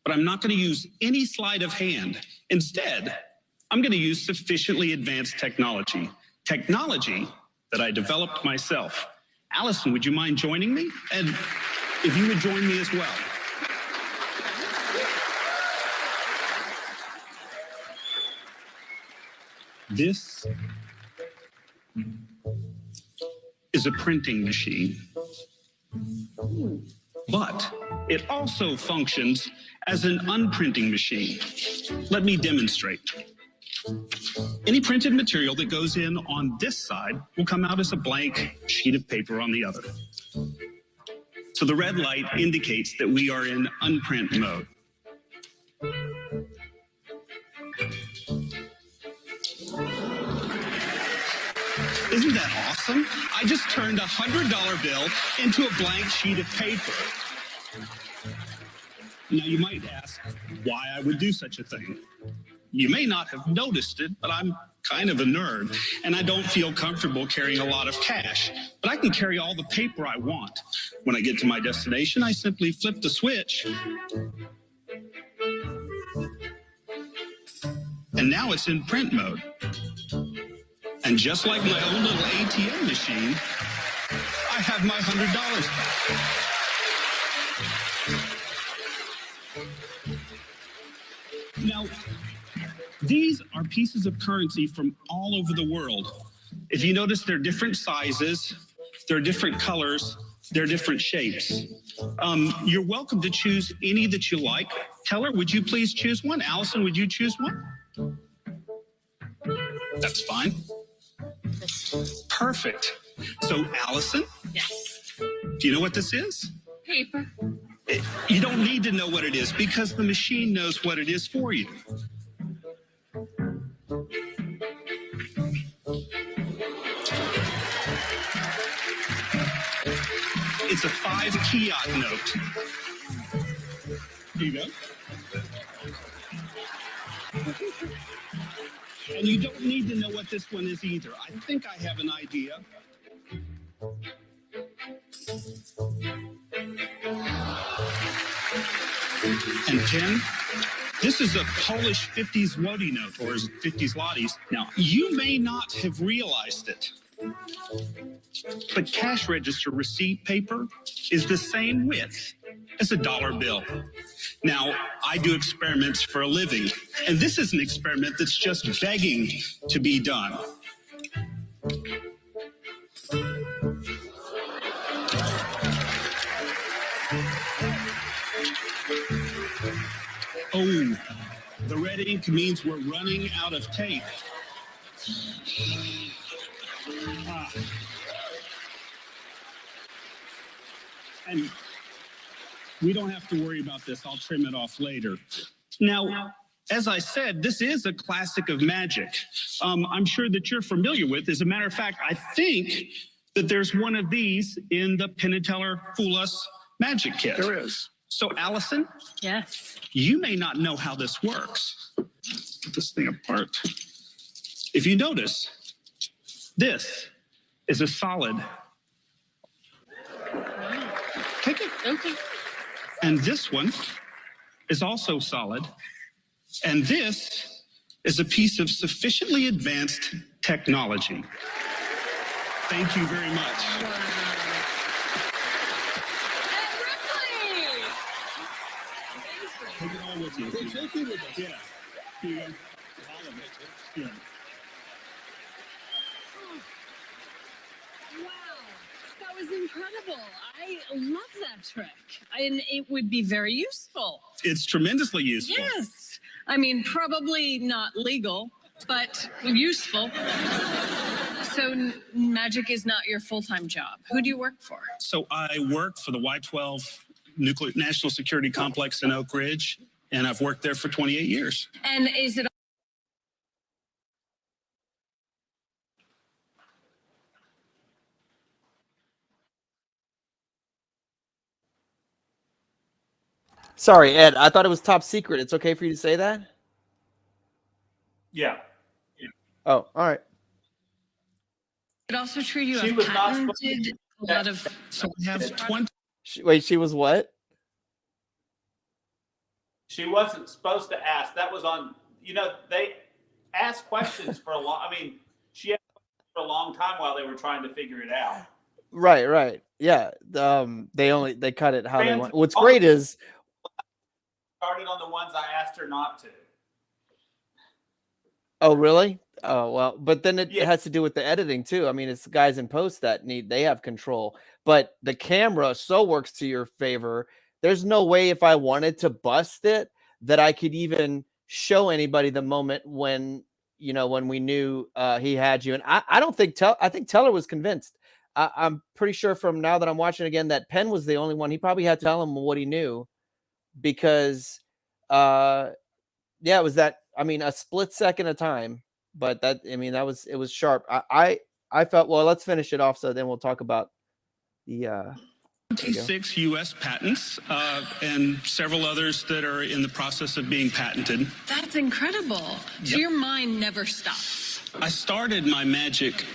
but I'm not going to use any sleight of hand. Instead, I'm going to use sufficiently advanced technology. Technology that I developed myself. Allison, would you mind joining me? And if you would join me as well. This is a printing machine, but it also functions as an unprinting machine. Let me demonstrate. Any printed material that goes in on this side will come out as a blank sheet of paper on the other. So the red light indicates that we are in unprint mode. Isn't that awesome? I just turned a $100 bill into a blank sheet of paper. Now you might ask why I would do such a thing. You may not have noticed it, but I'm kind of a nerd, and I don't feel comfortable carrying a lot of cash. But I can carry all the paper I want. When I get to my destination, I simply flip the switch. And now it's in print mode. And just like my own little ATM machine, I have my $100 back. Now, these are pieces of currency from all over the world. If you notice, they're different sizes, they're different colors, they're different shapes. You're welcome to choose any that you like. Teller, would you please choose one? Allison, would you choose one? That's fine. Perfect. So, Allison? Yes. Do you know what this is? Paper. You don't need to know what it is because the machine knows what it is for you. It's a 5 Kiat note. Here you go. And you don't need to know what this one is either. I think I have an idea. And Penn, this is a Polish 50 zloty note, or 50 zlotys. Now, you may not have realized it, but cash register receipt paper is the same width as a dollar bill. Now, I do experiments for a living, and this is an experiment that's just begging to be done. Oh, the red ink means we're running out of tape. And we don't have to worry about this. I'll trim it off later. Now, as I said, this is a classic of magic. I'm sure that you're familiar with. As a matter of fact, I think that there's one of these in the Penn and Teller Fool Us Magic Kit. There is. So, Allison? Yes. You may not know how this works. Put this thing apart. If you notice, this is a solid. Take it. Okay. And this one is also solid. And this is a piece of sufficiently advanced technology. Thank you very much. Take it all with you. Take it with us. Yeah. Here you go. All of it. Yeah. Wow, that was incredible. I love that trick. And it would be very useful. It's tremendously useful. Yes. I mean, probably not legal, but useful. So magic is not your full-time job. Who do you work for? So I work for the Y-12 Nuclear National Security Complex in Oak Ridge, and I've worked there for 28 years. And is it Sorry, Ed. I thought it was top secret. It's okay for you to say that? Yeah. Oh, all right. But also true, you She have was not supposed patented a lot of. So we have 20. Wait, she was what? She wasn't supposed to ask. That was on, they asked questions for a long, she asked for a long time while they were trying to figure it out. Right. Yeah. They cut it how they want. What's All great is started on the ones I asked her not to. oh really? Oh well, but then it Yeah. has to do with the editing too. I mean, it's the guys in post that they have control, but the camera so works to your favor. There's no way if I wanted to bust it that I could even show anybody the moment when when we knew he had you. And I don't think I think Teller was convinced. I'm pretty sure from now that I'm watching again that Penn was the only one. He probably had to tell him what he knew because yeah, it was that. I mean, a split second of time, but that. I mean, it was sharp. I felt well. Let's finish it off, so then we'll talk about the. 26 U.S. patents and several others that are in the process of being patented. That's incredible. So your mind never stops. I started my magic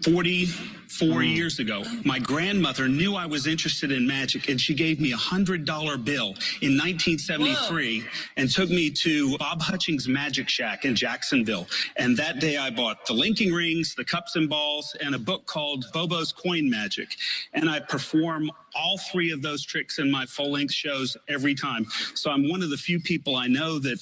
44 years ago. My grandmother knew I was interested in magic, and she gave me $100 bill in 1973 and took me to Bob Hutchings' Magic Shack in Jacksonville. And that day I bought the linking rings, the cups and balls, and a book called Bobo's Coin Magic. And I perform all three of those tricks in my full-length shows every time. So I'm one of the few people I know that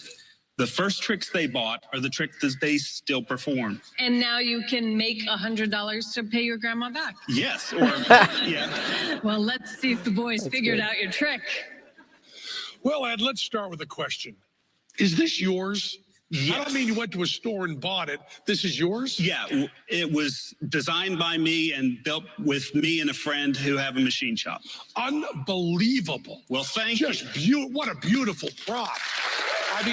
the first tricks they bought are the tricks that they still perform. And now you can make $100 to pay your grandma back. Yes. Or, yeah. Well, let's see if the boys figured out your trick. Well, Ed, let's start with a question. Is this yours? Yes. I don't mean you went to a store and bought it. This is yours? Yeah, it was designed by me and built with me and a friend who have a machine shop. Unbelievable. Well, thank you. Just what a beautiful prop. I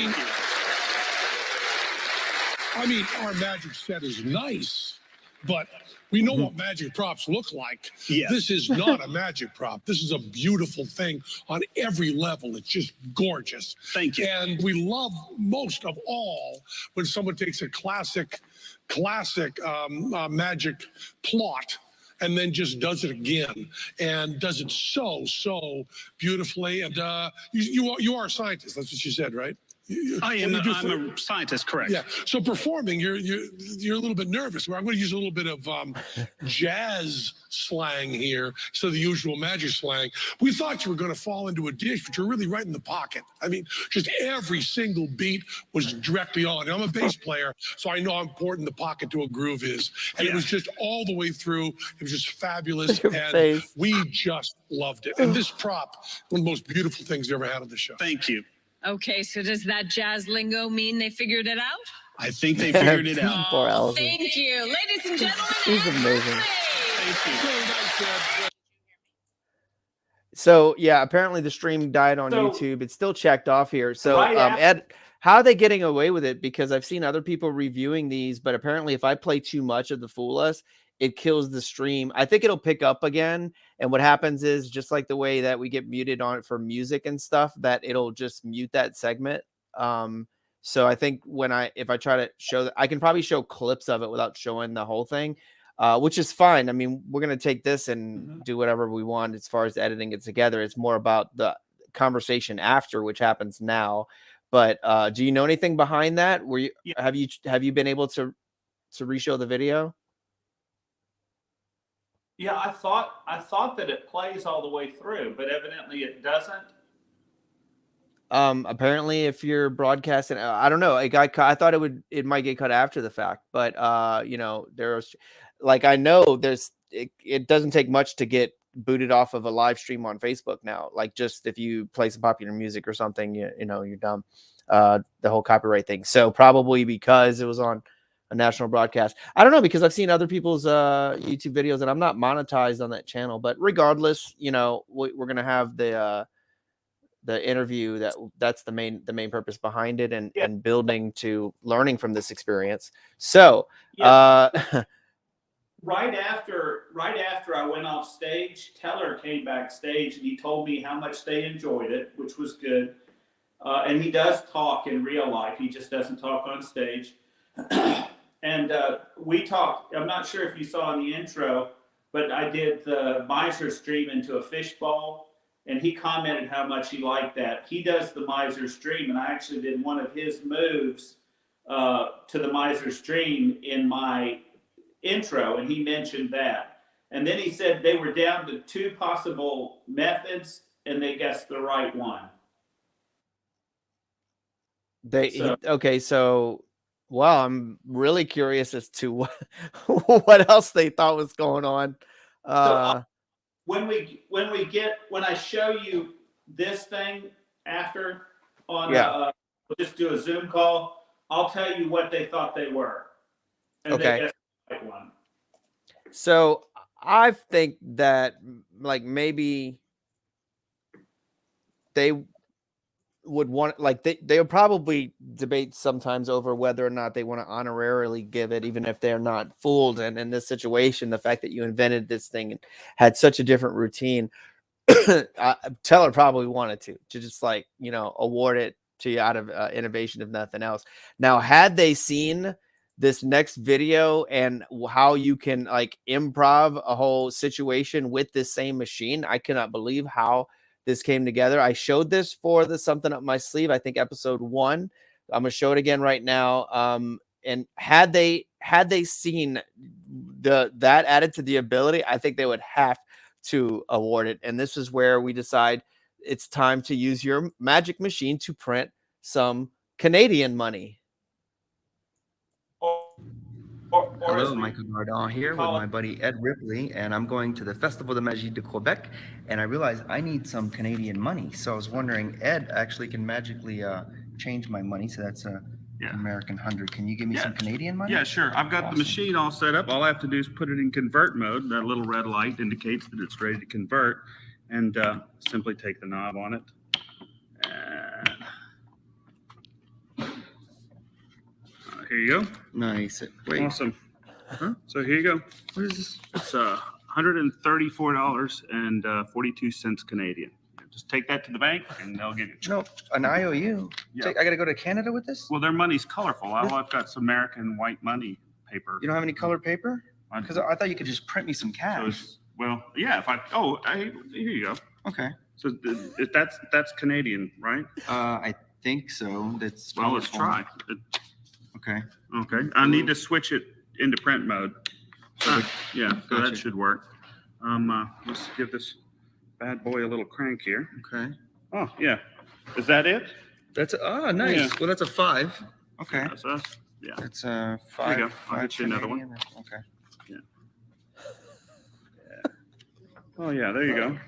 mean, our magic set is nice, but we know what magic props look like. Yes. This is not a magic prop. This is a beautiful thing on every level. It's just gorgeous. Thank you. And we love most of all when someone takes a classic magic plot and then just does it again and does it so beautifully. And you are a scientist. That's what you said, right? I'm a scientist, correct? Yeah. So performing, you're a little bit nervous. I'm going to use a little bit of jazz slang here, so the usual magic slang. We thought you were going to fall into a dish, but you're really right in the pocket. I mean, just every single beat was directly on. And I'm a bass player, so I know how important the pocket to a groove is. And it was just all the way through. It was just fabulous, and we just loved it. And this prop, one of the most beautiful things you ever had on the show. Thank you. Okay, so does that jazz lingo mean they figured it out? I think they figured it out. Poor Allison. Thank you. Ladies and gentlemen, She's amazing. Thank you. So yeah, apparently the stream died on So- YouTube. It's still checked off here. So Right after- Ed, how are they getting away with it? Because I've seen other people reviewing these, but apparently if I play too much of the Fool Us, it kills the stream. I think it'll pick up again. And what happens is just like the way that we get muted on it for music and stuff, that it'll just mute that segment. So I think if I try to show that, I can probably show clips of it without showing the whole thing, which is fine. I mean, we're going to take this and do whatever we want as far as editing it together. It's more about the conversation after, which happens now. But do you know anything behind that? Have you been able to re-show the video? Yeah, I thought that it plays all the way through, but evidently it doesn't. Apparently if you're broadcasting, I don't know, I thought it might get cut after the fact, but there's like, I know it doesn't take much to get booted off of a live stream on Facebook now. Like just if you play some popular music or something, you're dumb. The whole copyright thing. So probably because it was on a national broadcast. I don't know, because I've seen other people's YouTube videos and I'm not monetized on that channel, but regardless, we're going to have the interview that's the main purpose behind it and building to learning from this experience. So, right after right after I went off stage, Teller came backstage and he told me how much they enjoyed it, which was good. And he does talk in real life. He just doesn't talk on stage. And we talked. I'm not sure if you saw in the intro, but I did the miser stream into a fishbowl, and he commented how much he liked that. He does the miser stream, and I actually did one of his moves to the miser stream in my intro, and he mentioned that. And then he said they were down to 2 possible methods, and they guessed the right one. Okay, so wow, I'm really curious as to what else they thought was going on. When I show you this thing after on we'll just do a Zoom call, I'll tell you what they thought they were. And Okay. they guessed the right one. So I think that like maybe they would want, like they would probably debate sometimes over whether or not they want to honorarily give it, even if they're not fooled. And in this situation, the fact that you invented this thing and had such a different routine, Teller probably wanted to just like, you know, award it to you out of innovation, if nothing else. Now, had they seen this next video and how you can like improv a whole situation with this same machine, I cannot believe how this came together. I showed this for the Something Up My Sleeve, I think episode 1. I'm gonna show it again right now. And had they seen that added to the ability, I think they would have to award it. And this is where we decide it's time to use your magic machine to print some Canadian money. Hello, Michael Gardon here with my buddy Ed Ripley, and I'm going to the Festival de Magie de Quebec, and I realized I need some Canadian money. So I was wondering, Ed actually can magically change my money, so that's an American 100. Can you give me some Canadian money? Yeah, sure. I've got the machine all set up. All I have to do is put it in convert mode. That little red light indicates that it's ready to convert, and simply take the knob on it. And here you go. Nice. Wait. Awesome. So here you go. What is this? It's $134.42 Canadian. Just take that to the bank, and they'll give you. No, an IOU. Yeah. I got to go to Canada with this? Well, their money's colorful. I've got some American white money paper. You don't have any colored paper? Because I thought you could just print me some cash. Well, yeah. Here you go. Okay. So that's Canadian, right? I think so. That's well. Let's try. Okay. Okay. I need to switch it into print mode. So yeah. So Gotcha. that should work. Let's give this bad boy a little crank here. Okay. Oh yeah. Is that it? That's nice. Yeah. Well, that's a 5. Okay. So It's a 5. There you go. I'll get you another one. Okay. Yeah. Oh yeah. There you go.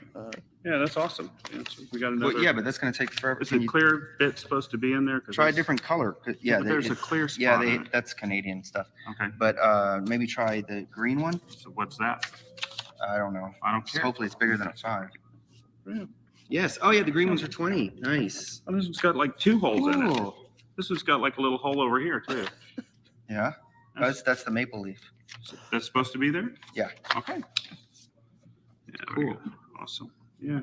Yeah, that's awesome. Yeah, so we got another. Well, yeah, but that's going to take forever. Is a clear bit supposed to be in there? Try a different color. Yeah, but there's a clear spot. Yeah, that's Canadian stuff. Okay. But maybe try the green one. So what's that? I don't know. I don't care. Hopefully it's bigger than a 5. Yeah. Yes. Oh yeah, the green ones are 20. Nice. Oh, this one's got like 2 holes in it. Cool. This one's got like a little hole over here too. Yeah. That's the maple leaf. So that's supposed to be there? Yeah. Okay. Yeah. Cool. Awesome. Yeah.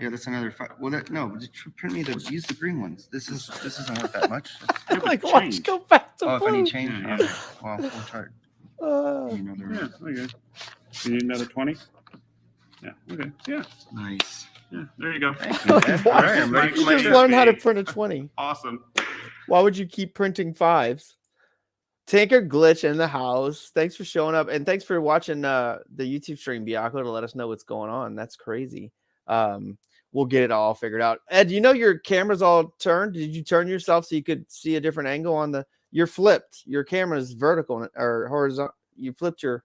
Yeah, that's another 5. Well, print me use the green ones. This isn't worth that much. Like, watch go back to if I need blue. change, Yeah. okay. Well, we'll try it. Yeah. Okay. You need another 20? Yeah. Okay. Yeah. Nice. Yeah. There you go. Thank you, Ed. All right, I'm ready for You my just shift. learned how to print a 20. Awesome. Why would you keep printing 5s? Tinker Glitch in the house. Thanks for showing up, and thanks for watching the YouTube stream, Biaco, to let us know what's going on. That's crazy. We'll get it all figured out. Ed, you know your camera's all turned. Did you turn yourself so you could see a different angle on the? You're flipped. Your camera's vertical or horizontal. You flipped your.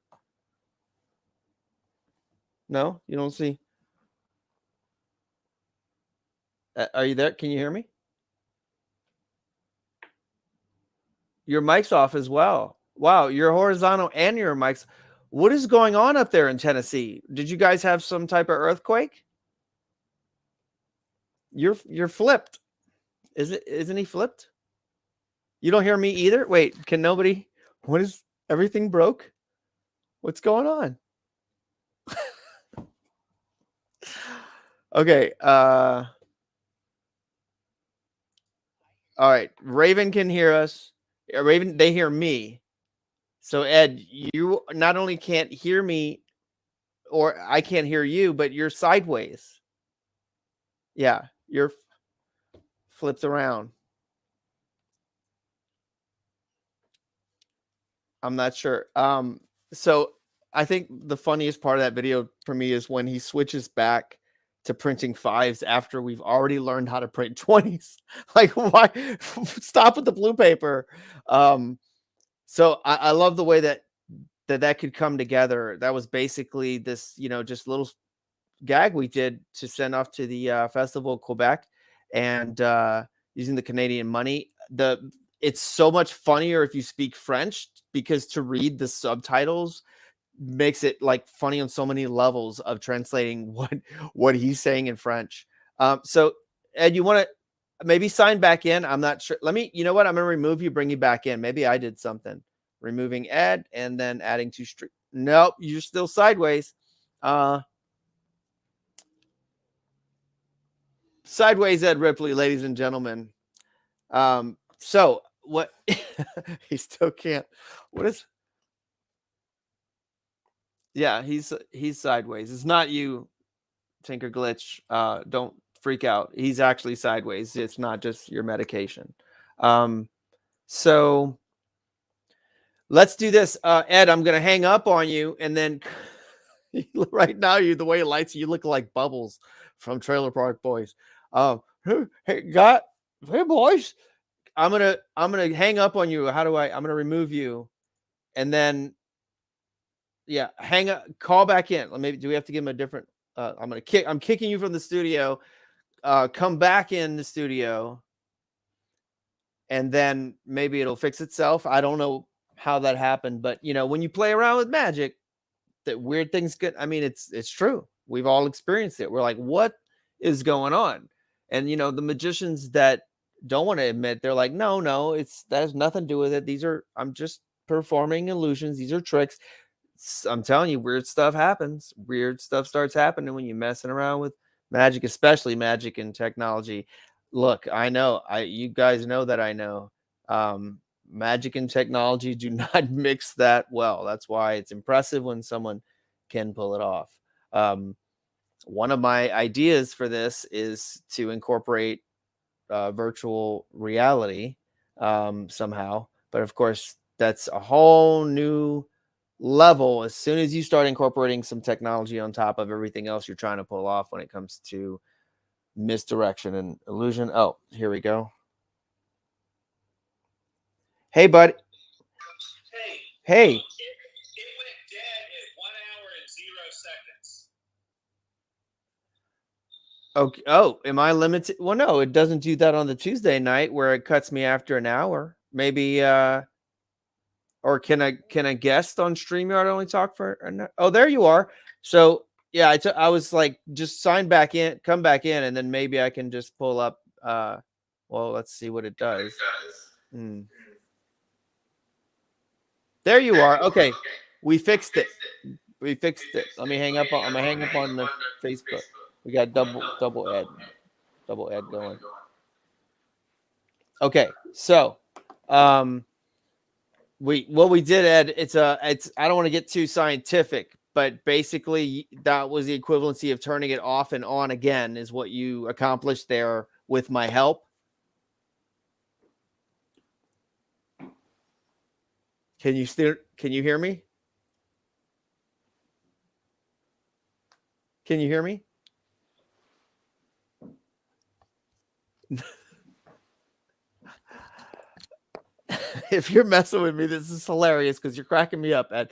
No, you don't see. Are you there? Can you hear me? Your mic's off as well. Wow, you're horizontal and your mic's. What is going on up there in Tennessee? Did you guys have some type of earthquake? You're flipped. Isn't he flipped? You don't hear me either? Wait, can nobody? What is everything broke? What's going on? Okay. All right. Raven can hear us. Raven, they hear me. So Ed, you not only can't hear me, or I can't hear you, but you're sideways. Yeah, you're flipped around. I'm not sure. So I think the funniest part of that video for me is when he switches back to printing 5s after we've already learned how to print 20s. Like, why stop with the blue paper? So I love the way that could come together. That was basically this, just little gag we did to send off to the Festival of Quebec, and using the Canadian money. It's so much funnier if you speak French, because to read the subtitles makes it like funny on so many levels of translating what he's saying in French. So Ed, you want to maybe sign back in? I'm not sure. You know what? I'm going to remove you, bring you back in. Maybe I did something. Removing Ed and then adding to stream. Nope, you're still sideways. Sideways Ed Ripley, ladies and gentlemen. So what he still can't. What is Yeah, he's sideways. It's not you, Tinker Glitch. Don't freak out. He's actually sideways. It's not just your medication. So let's do this. Ed, I'm gonna hang up on you, and then right now, the way it lights you look like Bubbles from Trailer Park Boys. Hey boys, I'm gonna hang up on you. How do I'm gonna remove you, and then hang up, call back in. Maybe do we have to give him a different? I'm kicking you from the studio. Come back in the studio, and then maybe it'll fix itself. I don't know how that happened, but when you play around with magic, that weird things get. I mean, it's true. We've all experienced it. We're like, what is going on? And the magicians that don't want to admit, they're like, no, that has nothing to do with it. I'm just performing illusions. These are tricks. I'm telling you, weird stuff happens. Weird stuff starts happening when you're messing around with magic, especially magic and technology. Look, I know, you guys know that I know. Magic and technology do not mix that well. That's why it's impressive when someone can pull it off. One of my ideas for this is to incorporate virtual reality somehow, but of course that's a whole new level. As soon as you start incorporating some technology on top of everything else you're trying to pull off when it comes to misdirection and illusion. Oh, here we go. Hey, bud. Hey. It went dead at 1 hour and 0 seconds. Okay. Oh, am I limited? Well, no, it doesn't do that on the Tuesday night where it cuts me after an hour. Maybe or can a guest on StreamYard only talk for an hour? Oh, there you are. So yeah, I was like, just sign back in, come back in, and then maybe I can just pull up well, let's see what it does. There you are. Okay. We fixed it. Let me hang up on. I'm gonna hang up on the Facebook. We got double Ed going. Okay, so we did, Ed. It's I don't want to get too scientific, but basically that was the equivalency of turning it off and on again is what you accomplished there with my help. Can you hear me? Can you hear me? If you're messing with me, this is hilarious because you're cracking me up. Ed,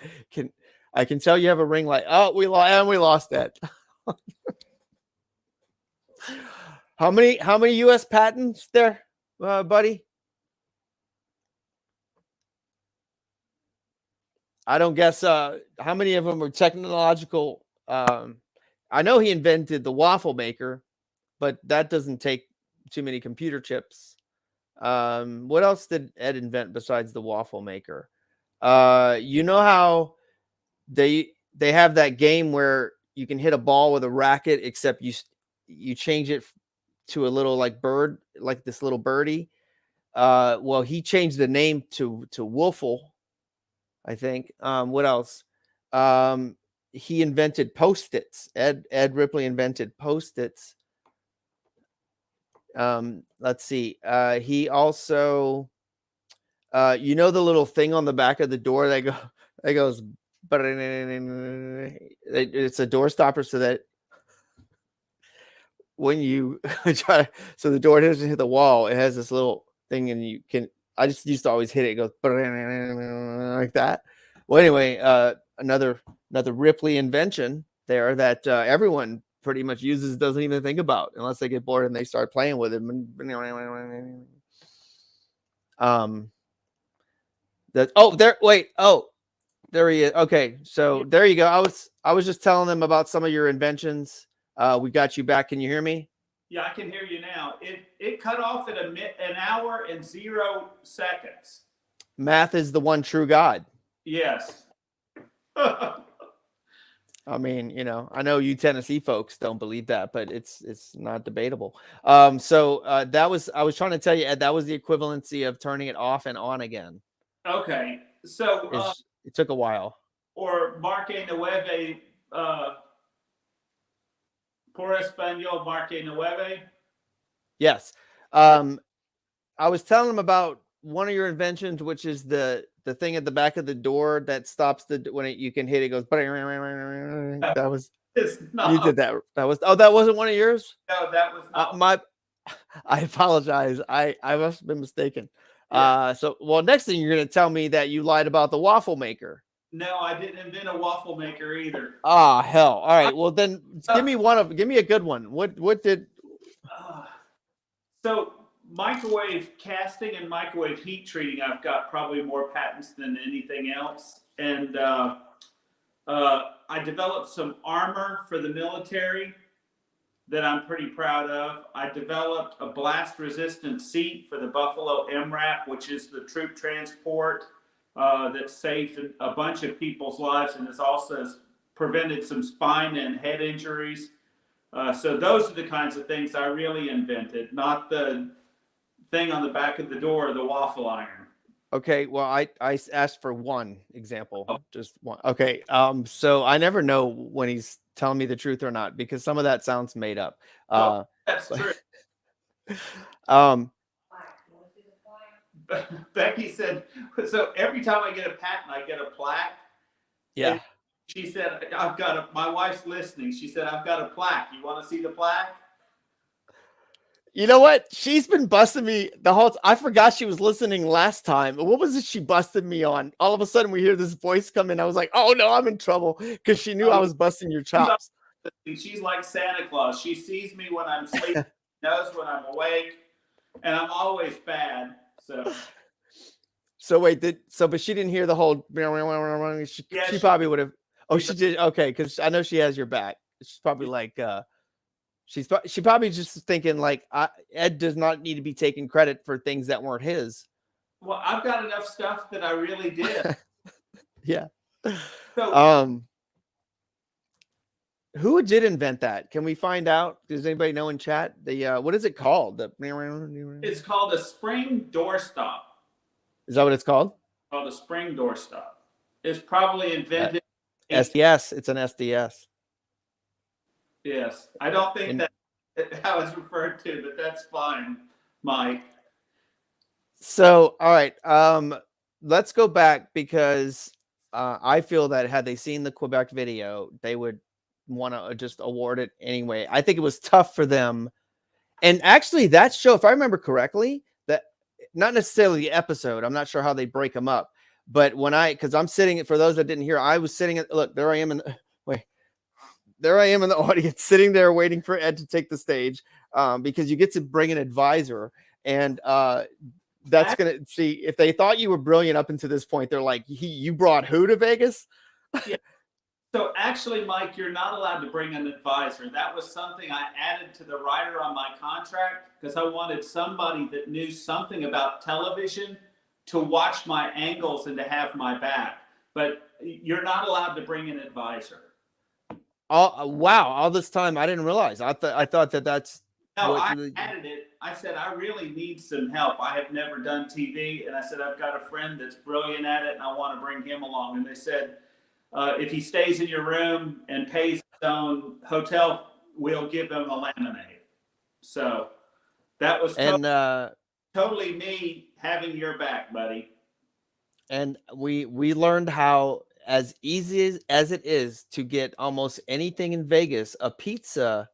I can tell you have a ring light. Oh, we lost that. How many U.S. patents there, buddy? I don't guess. How many of them are technological? I know he invented the waffle maker, but that doesn't take too many computer chips. What else did Ed invent besides the waffle maker? You know how they have that game where you can hit a ball with a racket, except you change it to a little like bird, like this little birdie. Well, he changed the name to Wolfle, I think. What else? He invented Post-its. Ed Ripley invented Post-its. Let's see. He also, you know, the little thing on the back of the door that goes, it's a door stopper so that when you try, so the door doesn't hit the wall, it has this little thing, and you can. I just used to always hit it. It goes like that. Well, anyway, another Ripley invention there that everyone pretty much uses, doesn't even think about unless they get bored and they start playing with it. That there he is. Okay, so there you go. I was just telling them about some of your inventions. We got you back. Can you hear me? Yeah, I can hear you now. It cut off at an hour and 0 seconds. Math is the one true God. Yes. I mean, you know, I know you Tennessee folks don't believe that, but it's not debatable. So I was trying to tell you, Ed, that was the equivalency of turning it off and on again. Okay, so It took a while. Or Marque Nueve, por español, Marque Nueve. Yes. I was telling them about one of your inventions, which is the thing at the back of the door that stops you can hit it, goes. That was you did that. That wasn't one of yours. No, that was not. I apologize. I must have been mistaken. Yeah. Next thing you're going to tell me that you lied about the waffle maker. No, I didn't invent a waffle maker either. Ah, hell. All right. Well, then give me a good one. What did? So microwave casting and microwave heat treating, I've got probably more patents than anything else. And I developed some armor for the military that I'm pretty proud of. I developed a blast-resistant seat for the Buffalo MRAP, which is the troop transport that saved a bunch of people's lives and has also prevented some spine and head injuries. So those are the kinds of things I really invented, not the thing on the back of the door, the waffle iron. Okay, well, I asked for one example, just one. Okay, so I never know when he's telling me the truth or not, because some of that sounds made up. That's true. Becky said, so every time I get a patent, I get a plaque. Yeah. And she said, my wife's listening. She said, I've got a plaque. You want to see the plaque? You know what? She's been busting me the whole I forgot she was listening last time. What was it she busted me on? All of a sudden we hear this voice come in. I was like, oh no, I'm in trouble, because she knew I was busting your chops. She's like Santa Claus. She sees me when I'm sleeping, knows when I'm awake, and I'm always bad. So wait, but she didn't hear the whole. She probably would have. Oh, she did. Okay, because I know she has your back. She's probably like, she probably just thinking like, Ed does not need to be taking credit for things that weren't his. Well, I've got enough stuff that I really did. Yeah. So, who did invent that? Can we find out? Does anybody know in chat? What is it called? It's called a spring doorstop. Is that what it's called? Called a spring doorstop. It's probably invented. SDS. It's an SDS. Yes, I don't think that's how it's referred to, but that's fine, Mike. So, all right, let's go back, because I feel that had they seen the Quebec video, they would want to just award it anyway. I think it was tough for them. And actually, that show, if I remember correctly, that not necessarily the episode, I'm not sure how they break them up, but because I'm sitting, for those that didn't hear, I was sitting look, there I am there I am in the audience, sitting there waiting for Ed to take the stage, because you get to bring an advisor, and that's going to see if they thought you were brilliant up until this point. They're like, you brought who to Vegas? Yeah. So actually, Mike, you're not allowed to bring an advisor. That was something I added to the rider on my contract, because I wanted somebody that knew something about television to watch my angles and to have my back. But you're not allowed to bring an advisor. Wow, all this time I didn't realize. I thought that's No, what I added it. I said, I really need some help. I have never done TV. And I said, I've got a friend that's brilliant at it and I want to bring him along. And they said, if he stays in your room and pays his own hotel, we'll give him a laminate. So that was totally me having your back, buddy. And we learned how, as easy as it is to get almost anything in Vegas, a pizza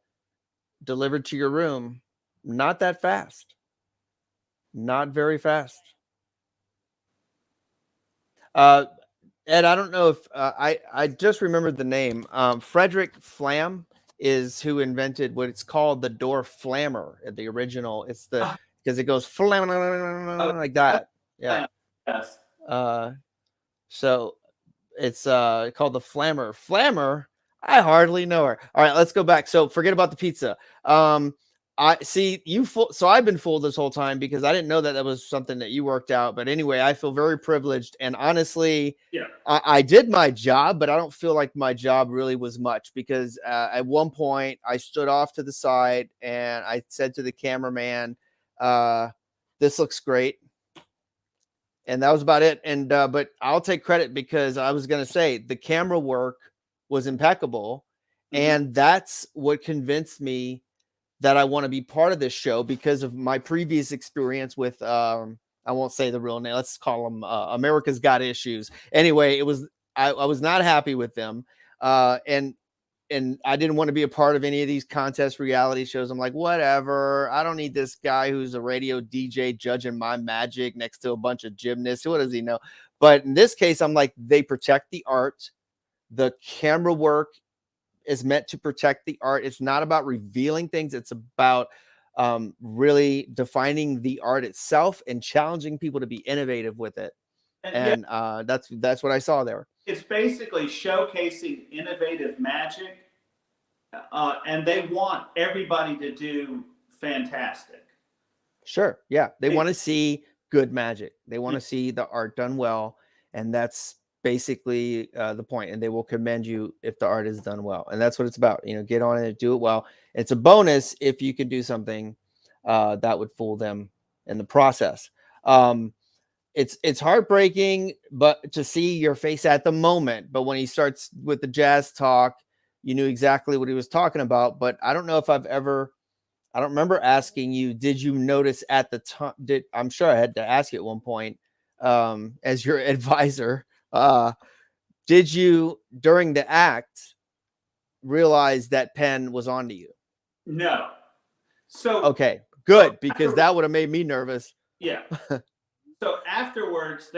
delivered to your room, not that fast. Not very fast. Ed, I don't know if I just remembered the name. Frederick Flamm is who invented what it's called the door flammer. The original, it's the because it goes flam like that. Yeah. Yes. So it's called the flammer. Flammer, I hardly know her. All right, let's go back. So forget about the pizza. I see you so I've been fooled this whole time because I didn't know that was something that you worked out. But anyway, I feel very privileged, and honestly, yeah, I did my job, but I don't feel like my job really was much because at one point I stood off to the side and I said to the cameraman, "This looks great." And that was about it. And but I'll take credit because I was going to say the camera work was impeccable, and that's what convinced me that I want to be part of this show because of my previous experience with I won't say the real name. Let's call them America's Got Issues. Anyway, it was I was not happy with them, and I didn't want to be a part of any of these contest reality shows. I'm like, whatever. I don't need this guy who's a radio DJ judging my magic next to a bunch of gymnasts. What does he know? But in this case, I'm like, they protect the art. The camera work is meant to protect the art. It's not about revealing things. It's about really defining the art itself and challenging people to be innovative with it. And that's what I saw there. It's basically showcasing innovative magic, and they want everybody to do fantastic. Sure. Yeah. They want to see good magic. They want to see the art done well. And that's basically the point. And they will commend you if the art is done well. And that's what it's about. You know, get on it, do it well. It's a bonus if you can do something that would fool them in the process. It's heartbreaking, but to see your face at the moment. But when he starts with the jazz talk, you knew exactly what he was talking about. But I don't know if I don't remember asking you, did you notice at the time? I'm sure I had to ask you at one point, as your advisor, did you during the act realize that Penn was onto you? No. So okay, good, because that would have made me nervous. Yeah. So afterwards,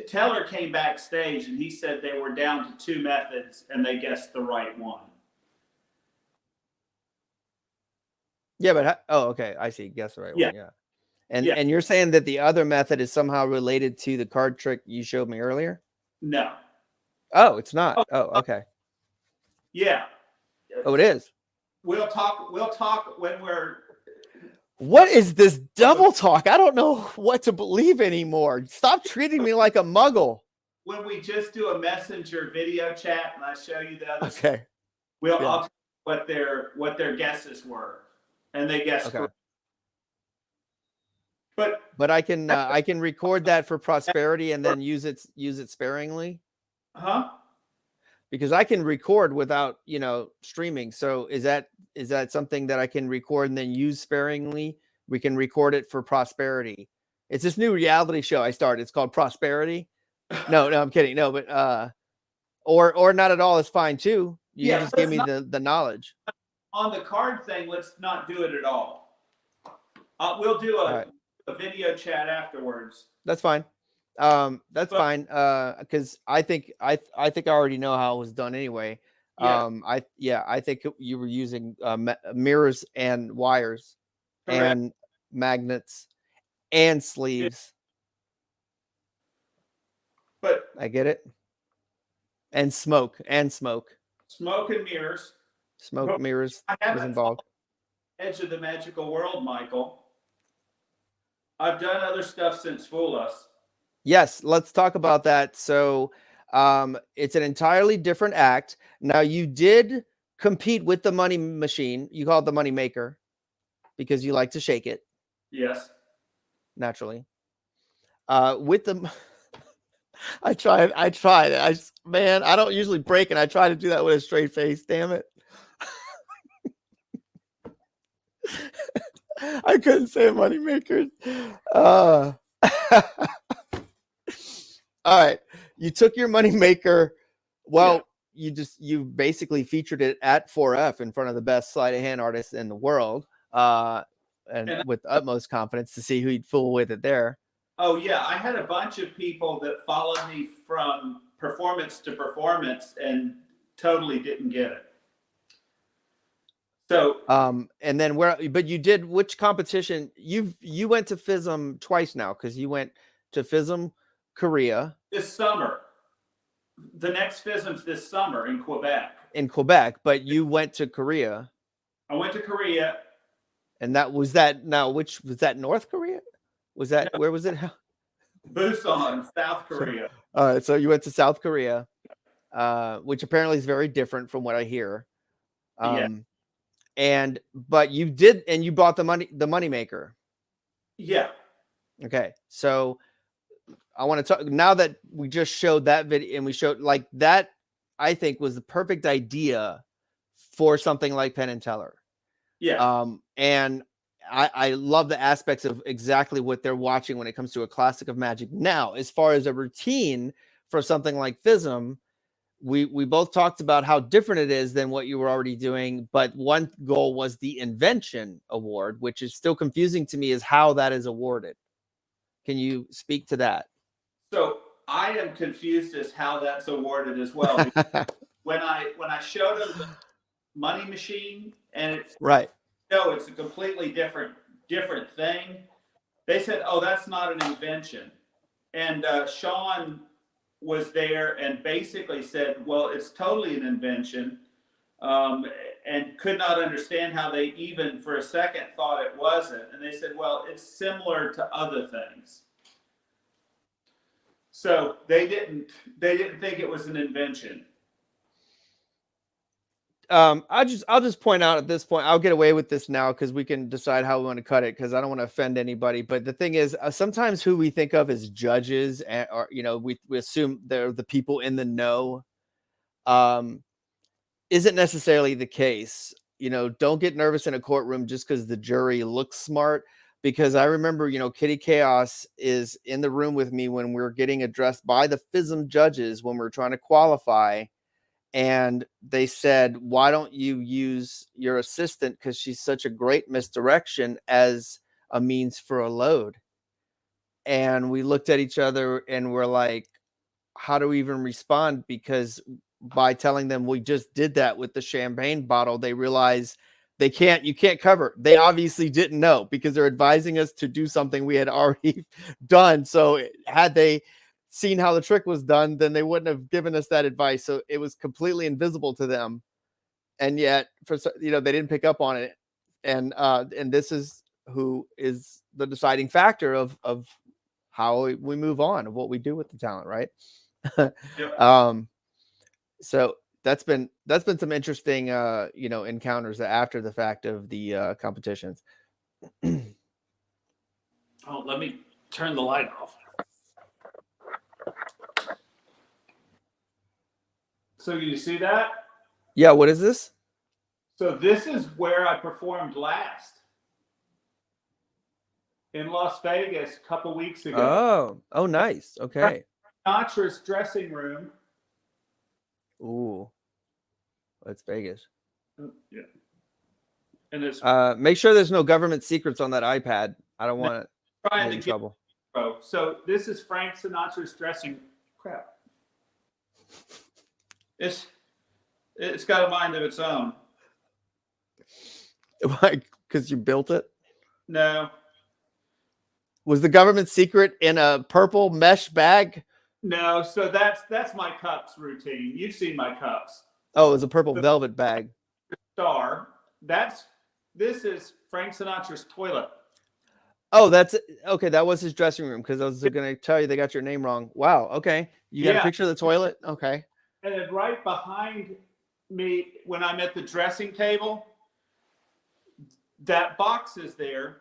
Teller came backstage and he said they were down to 2 methods and they guessed the right one. Yeah, but okay, I see. Guess the right Yeah. one. Yeah. And you're saying that the other method is somehow related to the card trick you showed me earlier? No. Oh, it's not. Oh, okay. Yeah. Oh, it is. We'll talk when we're. What is this double talk? I don't know what to believe anymore. Stop treating me like a muggle. When we just do a messenger video chat and I show you the other. Okay. I'll tell you what their guesses were, and they guessed. Okay. But I can record that for prosperity and then use it sparingly. Huh? Because I can record without, streaming. So is that something that I can record and then use sparingly? We can record it for prosperity. It's this new reality show I started. It's called Prosperity. No, I'm kidding. No, but or not at all is fine too. You just give me the knowledge. On the card thing, let's not do it at all. We'll do a video chat afterwards. That's fine. That's fine. Because I think I already know how it was done anyway. Yeah. I think you were using mirrors and wires. Correct. And magnets and sleeves. But I get it. And smoke. Smoke and mirrors. Smoke mirrors was involved. Edge of the magical world, Michael. I've done other stuff since Fool Us. Yes, let's talk about that. So It's an entirely different act. Now, you did compete with the money machine. You call it the money maker because you like to shake it Yes. naturally. With the I tried. Man, I don't usually break, and I try to do that with a straight face. Damn it. I couldn't say money makers. All right. You took your money maker. Well, you basically featured it at 4F in front of the best sleight of hand artists in the world. And with utmost confidence to see who you'd fool with it there. Oh yeah, I had a bunch of people that followed me from performance to performance and totally didn't get it. So and then but you did which competition? You went to FISM twice now because you went to FISM Korea this summer. The next FISM's this summer in Quebec. In Quebec, but you went to Korea. I went to Korea. And which was that North Korea? Was that where was it? Busan, South Korea. All right, so you went to South Korea, which apparently is very different from what I hear. But you did, and you bought the money maker. Yeah. Okay, so I want to talk now that we just showed that video, and we showed like that. I think was the perfect idea for something like Penn and Teller. Yeah. And I love the aspects of exactly what they're watching when it comes to a classic of magic. Now, as far as a routine for something like FISM, we both talked about how different it is than what you were already doing. But one goal was the invention award, which is still confusing to me is how that is awarded. Can you speak to that? So I am confused as how that's awarded as well. when I showed them the money machine and it's right. No, it's a completely different thing. They said, "Oh, that's not an invention," and Sean was there and basically said, "Well, it's totally an invention," and could not understand how they even for a second thought it wasn't. And they said, "Well, it's similar to other things." So they didn't think it was an invention. I'll just point out at this point, I'll get away with this now because we can decide how we want to cut it because I don't want to offend anybody. But the thing is, sometimes who we think of as judges, or we assume they're the people in the know, isn't necessarily the case. Don't get nervous in a courtroom just because the jury looks smart. Because I remember, Kitty Chaos is in the room with me when we were getting addressed by the FISM judges when we were trying to qualify. And they said, why don't you use your assistant? Because she's such a great misdirection as a means for a load. And we looked at each other and we're like, how do we even respond? Because by telling them we just did that with the champagne bottle, they realize you can't cover. They obviously didn't know because they're advising us to do something we had already done. So had they seen how the trick was done, then they wouldn't have given us that advice. So it was completely invisible to them. And yet they didn't pick up on it. And this is who is the deciding factor of how we move on, of what we do with the talent. Right. Yeah. So that's been some interesting, encounters after the fact of the competitions. Oh, let me turn the light off. So you see that? Yeah. What is this? So this is where I performed last in Las Vegas a couple weeks ago. Oh, nice. Okay. Sinatra's dressing room. Ooh, that's Vegas. Yeah. And it's make sure there's no government secrets on that iPad. I don't want to get in trouble. So this is Frank Sinatra's dressing. Crap. It's got a mind of its own. Why? Because you built it? No. Was the government secret in a purple mesh bag? No. So that's my cups routine. You've seen my cups. Oh, it was a purple velvet bag. Star. This is Frank Sinatra's toilet. Oh, that's okay. That was his dressing room because I was going to tell you they got your name wrong. Wow. Okay. You got a picture of the toilet? Okay. And then right behind me, when I'm at the dressing table, that box is there.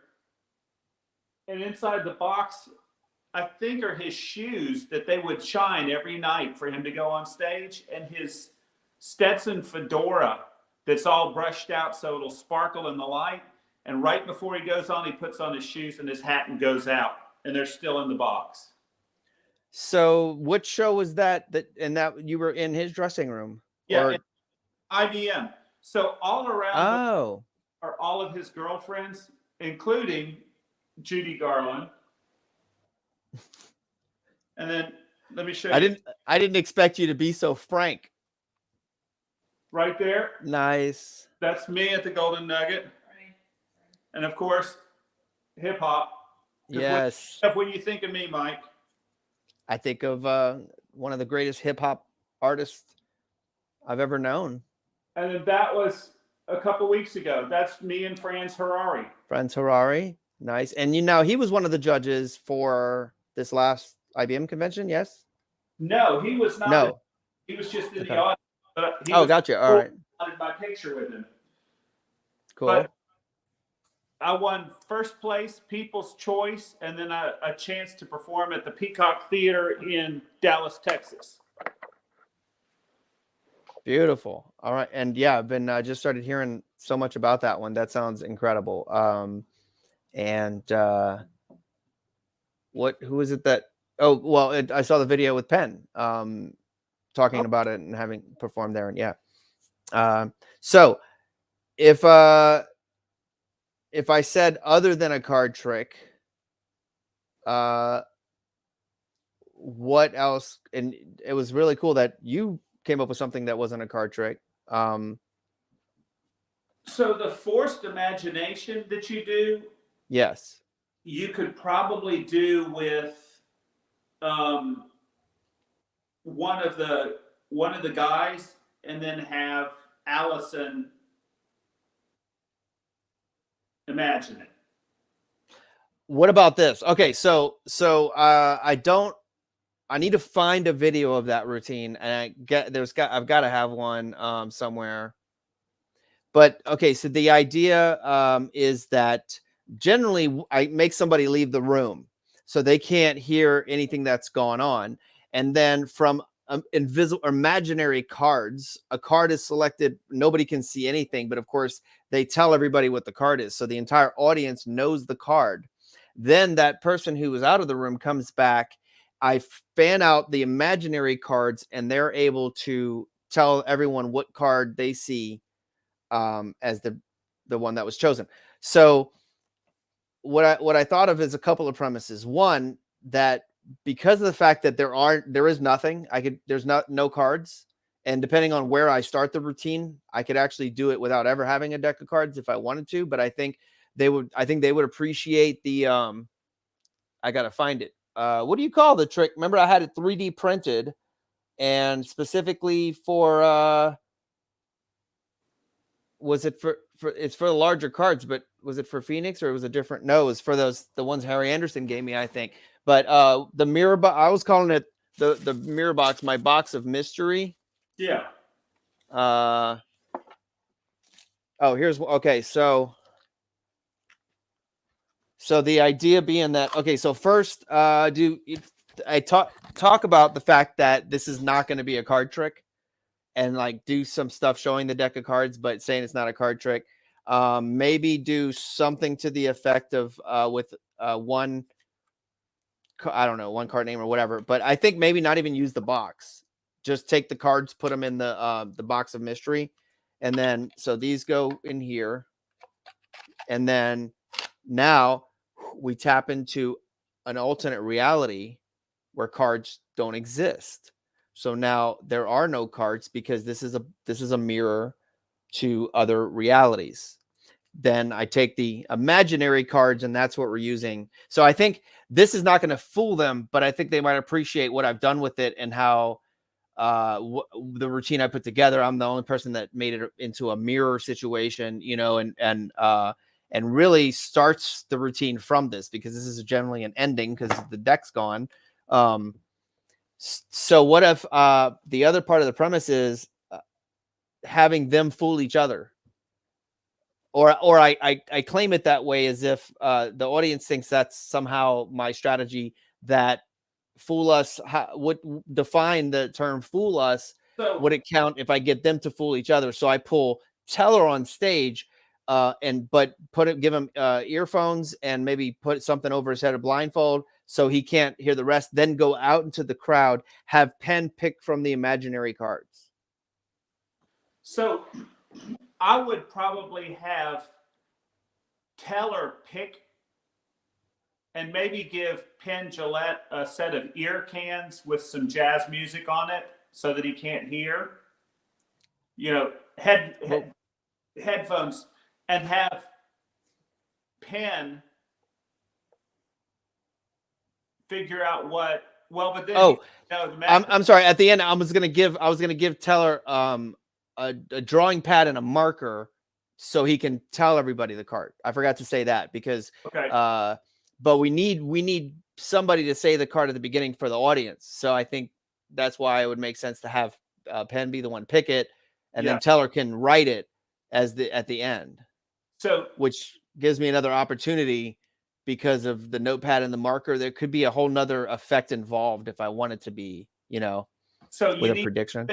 And inside the box, I think are his shoes that they would shine every night for him to go on stage, and his Stetson fedora that's all brushed out so it'll sparkle in the light. And right before he goes on, he puts on his shoes and his hat and goes out, and they're still in the box. So what show was that that you were in his dressing room? Yeah, Or... IBM. So all around Oh. are all of his girlfriends, including Judy Garland. And then let me show you. I didn't expect you to be so frank. Right there. Nice. That's me at the Golden Nugget. And of course, hip hop. Yes. When you think of me, Mike, I think of one of the greatest hip hop artists I've ever known. And then that was a couple weeks ago. That's me and Franz Harari. Franz Harari. Nice. And he was one of the judges for this last IBM convention, yes? No, he was not. No. He was just in the audience. Gotcha. All right. I wanted my picture with him. Cool. But I won first place, People's Choice, and then a chance to perform at the Peacock Theater in Dallas, Texas. Beautiful. All right. And yeah, I've been just started hearing so much about that one. That sounds incredible. Who is it that, oh, well, I saw the video with Penn talking about it and having performed there. And yeah. So if I said other than a card trick, what else? And it was really cool that you came up with something that wasn't a card trick. So the forced imagination that you do, yes, you could probably do with one of the guys, and then have Allison imagine it. What about this? Okay, so I need to find a video of that routine, and I've got to have one somewhere. But okay, so the idea is that generally I make somebody leave the room so they can't hear anything that's gone on, and then from invisible or imaginary cards, a card is selected. Nobody can see anything, but of course they tell everybody what the card is, so the entire audience knows the card. Then that person who was out of the room comes back. I fan out the imaginary cards, and they're able to tell everyone what card they see as the one that was chosen. So what I thought of is a couple of premises. One, that because of the fact that there is nothing, there's no cards, and depending on where I start the routine, I could actually do it without ever having a deck of cards if I wanted to. But I think they would appreciate the I gotta find it. What do you call the trick? Remember, I had it 3D printed, and specifically for was it for it's for the larger cards, but was it for Phoenix or it was a different? No, it was for the ones Harry Anderson gave me, I think. But the mirror box, I was calling it the mirror box, my box of mystery. Yeah. Oh, here's okay. So the idea being that, okay, so first, I talk about the fact that this is not going to be a card trick, and like do some stuff showing the deck of cards, but saying it's not a card trick. Maybe do something to the effect of with one, I don't know, one card name or whatever. But I think maybe not even use the box. Just take the cards, put them in the box of mystery, and then so these go in here, and then now we tap into an alternate reality where cards don't exist. So now there are no cards because this is a mirror to other realities. Then I take the imaginary cards, and that's what we're using. So I think this is not going to fool them, but I think they might appreciate what I've done with it and how the routine I put together. I'm the only person that made it into a mirror situation, and and really starts the routine from this, because this is generally an ending because the deck's gone. So what if the other part of the premise is having them fool each other? Or I claim it that way as if the audience thinks that's somehow my strategy, that fool us would define the term fool us. So Would it count if I get them to fool each other? So I pull Teller on stage but give him earphones and maybe put something over his head, a blindfold, so he can't hear the rest, then go out into the crowd, have Penn pick from the imaginary cards. So I would probably have Teller pick and maybe give Penn Jillette a set of ear cans with some jazz music on it so that he can't hear. Headphones, and have Penn figure out what. Well, but then I'm sorry. At the end, I was gonna give Teller a drawing pad and a marker so he can tell everybody the card. I forgot to say that because but we need somebody to say the card at the beginning for the audience. So I think that's why it would make sense to have Penn be the one pick it, and then Teller can write it at the end. So which gives me another opportunity. Because of the notepad and the marker, there could be a whole nother effect involved if I want it to be, so with a prediction.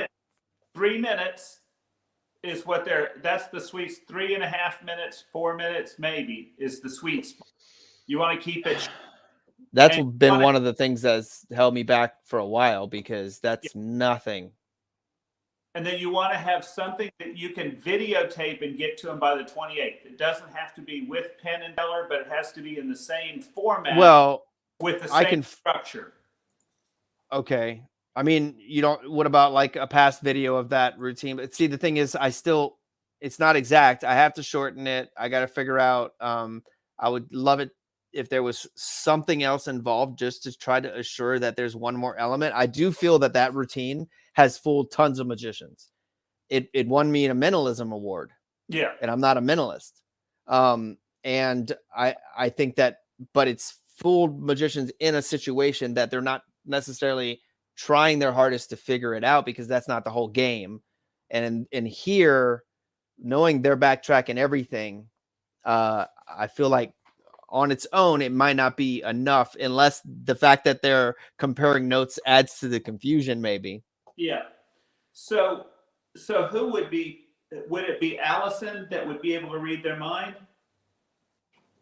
3 minutes is what that's the sweet 3.5 minutes, 4 minutes maybe is the sweet spot. You want to keep it. That's been one of the things that's held me back for a while, because that's nothing. And then you want to have something that you can videotape and get to them by the 28th. It doesn't have to be with Penn and Teller, but it has to be in the same format. Well, with the same structure. Okay. I mean, what about like a past video of that routine? But see, the thing is, it's not exact. I have to shorten it. I got to figure out. I would love it if there was something else involved, just to try to assure that there's one more element. I do feel that routine has fooled tons of magicians. It won me a mentalism award. Yeah. And I'm not a mentalist. And I think that, but it's fooled magicians in a situation that they're not necessarily trying their hardest to figure it out, because that's not the whole game. And here, knowing they're backtracking everything, I feel like on its own, it might not be enough, unless the fact that they're comparing notes adds to the confusion, maybe. Yeah. So who would it be Allison that would be able to read their mind?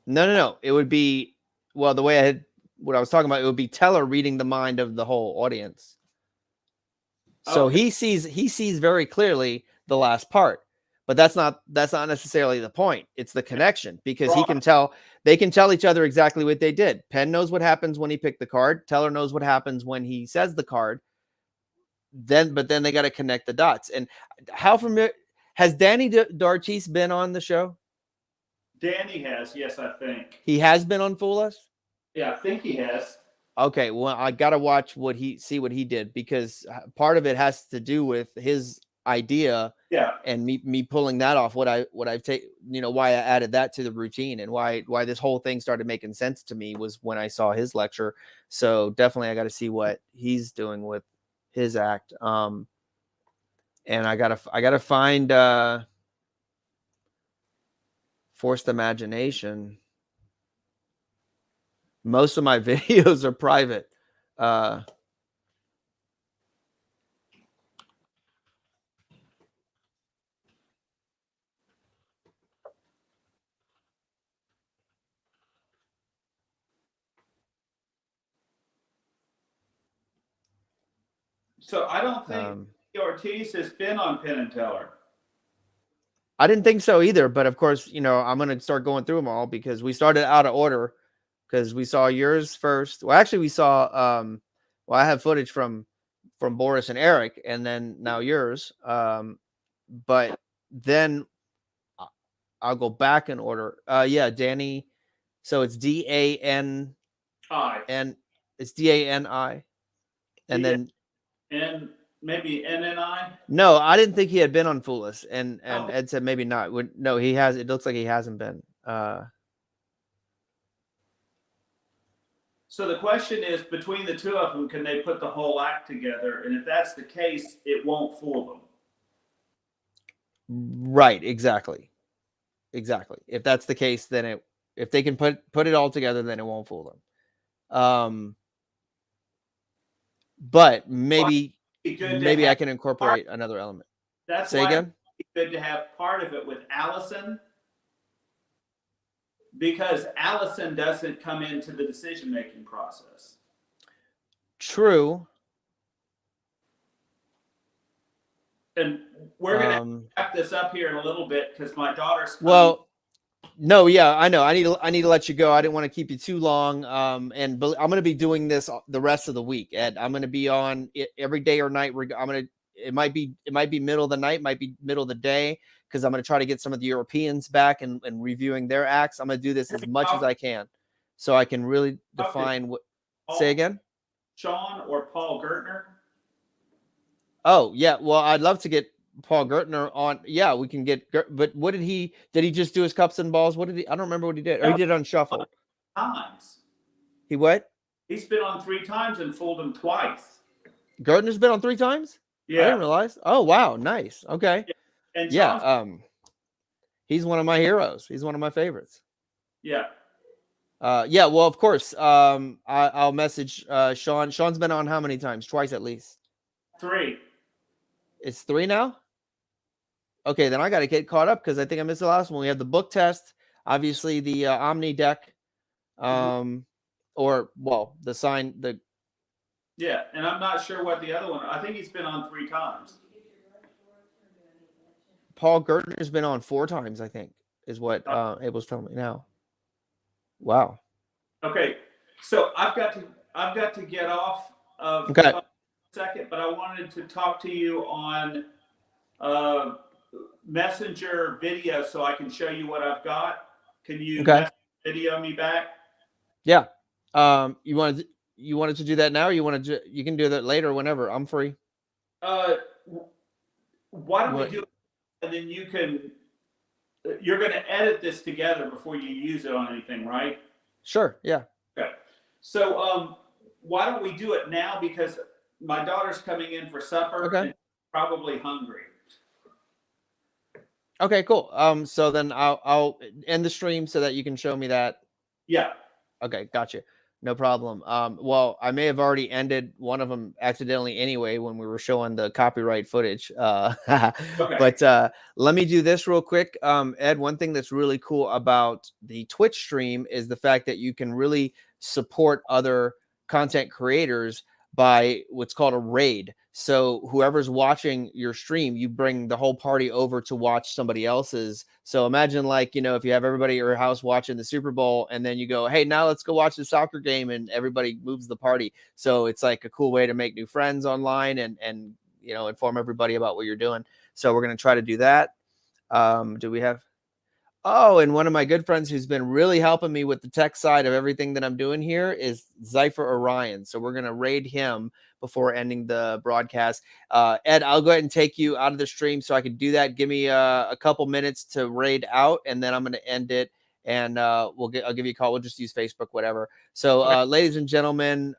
No. It would be, well, the way what I was talking about, it would be Teller reading the mind of the whole audience. So he sees very clearly the last part, but that's not necessarily the point. It's the connection, because they can tell each other exactly what they did. Penn knows what happens when he picked the card. Teller knows what happens when he says the card. But then they got to connect the dots. And how familiar has Danny D'Artiste been on the show? Danny has, yes, I think. He has been on Fool Us? Yeah, I think he has. Okay, well, I got to watch what he did, because part of it has to do with his idea. Yeah. And me pulling that off, what I've taken, why I added that to the routine, and why this whole thing started making sense to me was when I saw his lecture. So definitely I got to see what he's doing with his act. And I gotta find Forced Imagination. Most of my videos are private. So I don't think Ortiz has been on Penn and Teller. I didn't think so either, but of course, I'm going to start going through them all, because we started out of order, because we saw yours first. Well, actually we saw, I have footage from Boris and Eric, and then now yours. But then I'll go back in order. Yeah, Danny. So it's DANI. It's DANI. And then and maybe NNI. No, I didn't think he had been on Fool Us, and Ed said maybe not. No, he has. It looks like he hasn't been. So the question is, between the two of them, can they put the whole act together? And if that's the case, it won't fool them. Right, exactly. If that's the case, then if they can put it all together, then it won't fool them. But maybe I can incorporate another element. That's Say why again? it's good to have part of it with Allison, because Allison doesn't come into the decision-making process. True. And we're going to wrap this up here in a little bit because my daughter's coming. Well, no, yeah, I know. I need to let you go. I didn't want to keep you too long. And I'm going to be doing this the rest of the week, Ed. I'm going to be on it every day or night. It might be middle of the night, might be middle of the day, because I'm going to try to get some of the Europeans back and reviewing their acts. I'm going to do this as much as I can, so I can really define what. Say again? Sean or Paul Gertner? Oh yeah, well, I'd love to get Paul Gertner on. Yeah, we can get. But what did he just do his cups and balls? What did he? I don't remember what he did. Or he did unshuffled. Times. He what? He's been on 3 times and fooled him twice. Gertner's been on 3 times? Yeah. I didn't realize. Oh wow, nice. Okay. Yeah. And yeah. He's one of my heroes. He's one of my favorites. Yeah. Yeah. Well, of course. I'll message Sean. Sean's been on how many times? Twice at least. 3. It's 3 now? Okay, then I got to get caught up because I think I missed the last one. We have the book test, obviously the Omni deck, or well, the Yeah, and I'm not sure what the other one. I think he's been on 3 times. Paul Gertner's been on 4 times, I think, is what Abel's telling me now. Wow. Okay, so I've got to get off of okay. a second, but I wanted to talk to you on Messenger video so I can show you what I've got. Can you video me back? Yeah. You wanted to do that now, or you can do that later whenever. I'm free. Why don't we do it, and then you're going to edit this together before you use it on anything, right? Sure. Yeah. Okay. So why don't we do it now, because my daughter's coming in for supper. Okay. And probably hungry. Okay, cool. So then I'll end the stream so that you can show me that. Yeah. Okay, gotcha. No problem. Well, I may have already ended one of them accidentally anyway when we were showing the copyright footage. Okay. But let me do this real quick. Ed, one thing that's really cool about the Twitch stream is the fact that you can really support other content creators by what's called a raid. So whoever's watching your stream, you bring the whole party over to watch somebody else's. So imagine, like, if you have everybody at your house watching the Super Bowl, and then you go, hey, now let's go watch the soccer game, and everybody moves the party. So it's like a cool way to make new friends online and inform everybody about what you're doing. So we're going to try to do that. Do we have? Oh, and one of my good friends who's been really helping me with the tech side of everything that I'm doing here is Zypher Orion. So we're going to raid him before ending the broadcast. Ed, I'll go ahead and take you out of the stream so I can do that. Give me a couple minutes to raid out, and then I'm going to end it. And I'll give you a call. We'll just use Facebook, whatever. So, ladies and gentlemen,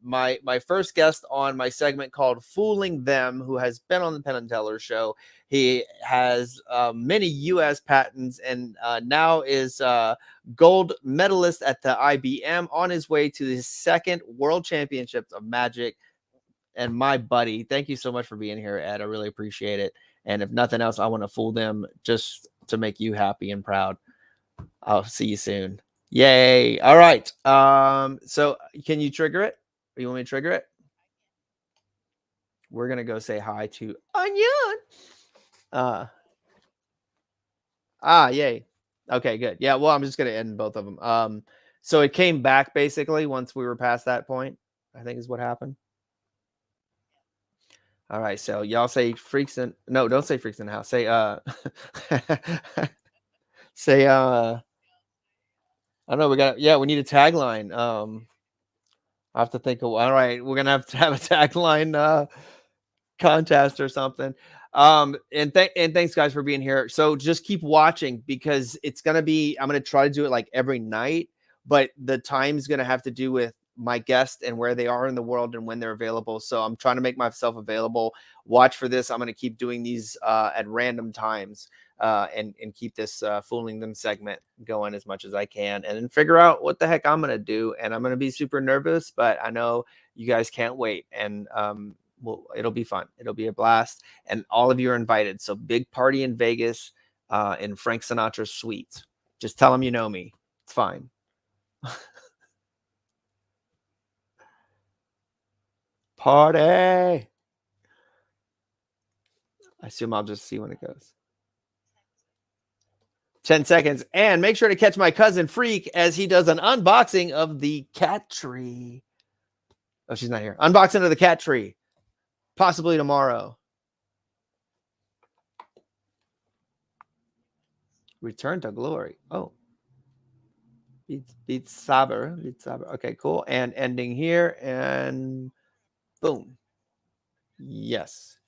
my first guest on my segment called Fooling Them, who has been on the Penn and Teller show. He has many U.S. patents and now is gold medalist at the IBM, on his way to his 2nd World Championships of Magic. And my buddy, thank you so much for being here, Ed. I really appreciate it. And if nothing else, I want to fool them just to make you happy and proud. I'll see you soon. Yay. All right. So can you trigger it? Or you want me to trigger it? We're going to go say hi to Onion. Yay. Okay, good. Yeah, well, I'm just going to end both of them. So it came back basically once we were past that point, I think is what happened. All right, so y'all say freaks in, no, don't say freaks in the house. Say, say, I don't know. We need a tagline. I have to think of, all right, we're going to have a tagline contest or something. And thanks guys for being here. So just keep watching because it's gonna be. I'm gonna try to do it like every night, but the time's gonna have to do with my guest and where they are in the world and when they're available. So I'm trying to make myself available. Watch for this. I'm gonna keep doing these at random times. And keep this fooling them segment going as much as I can, and then figure out what the heck I'm gonna do. And I'm gonna be super nervous, but I know you guys can't wait. And well, it'll be fun. It'll be a blast, and all of you are invited. So big party in Vegas, in Frank Sinatra's suite. Just tell them you know me. It's fine. Party. I assume I'll just see when it goes. 10 seconds. And make sure to catch my cousin Freak as he does an unboxing of the cat tree. Oh, she's not here. Unboxing of the cat tree. Possibly tomorrow. Return to glory. Oh. Beat Saber. Okay, cool. And ending here. And boom. Yes.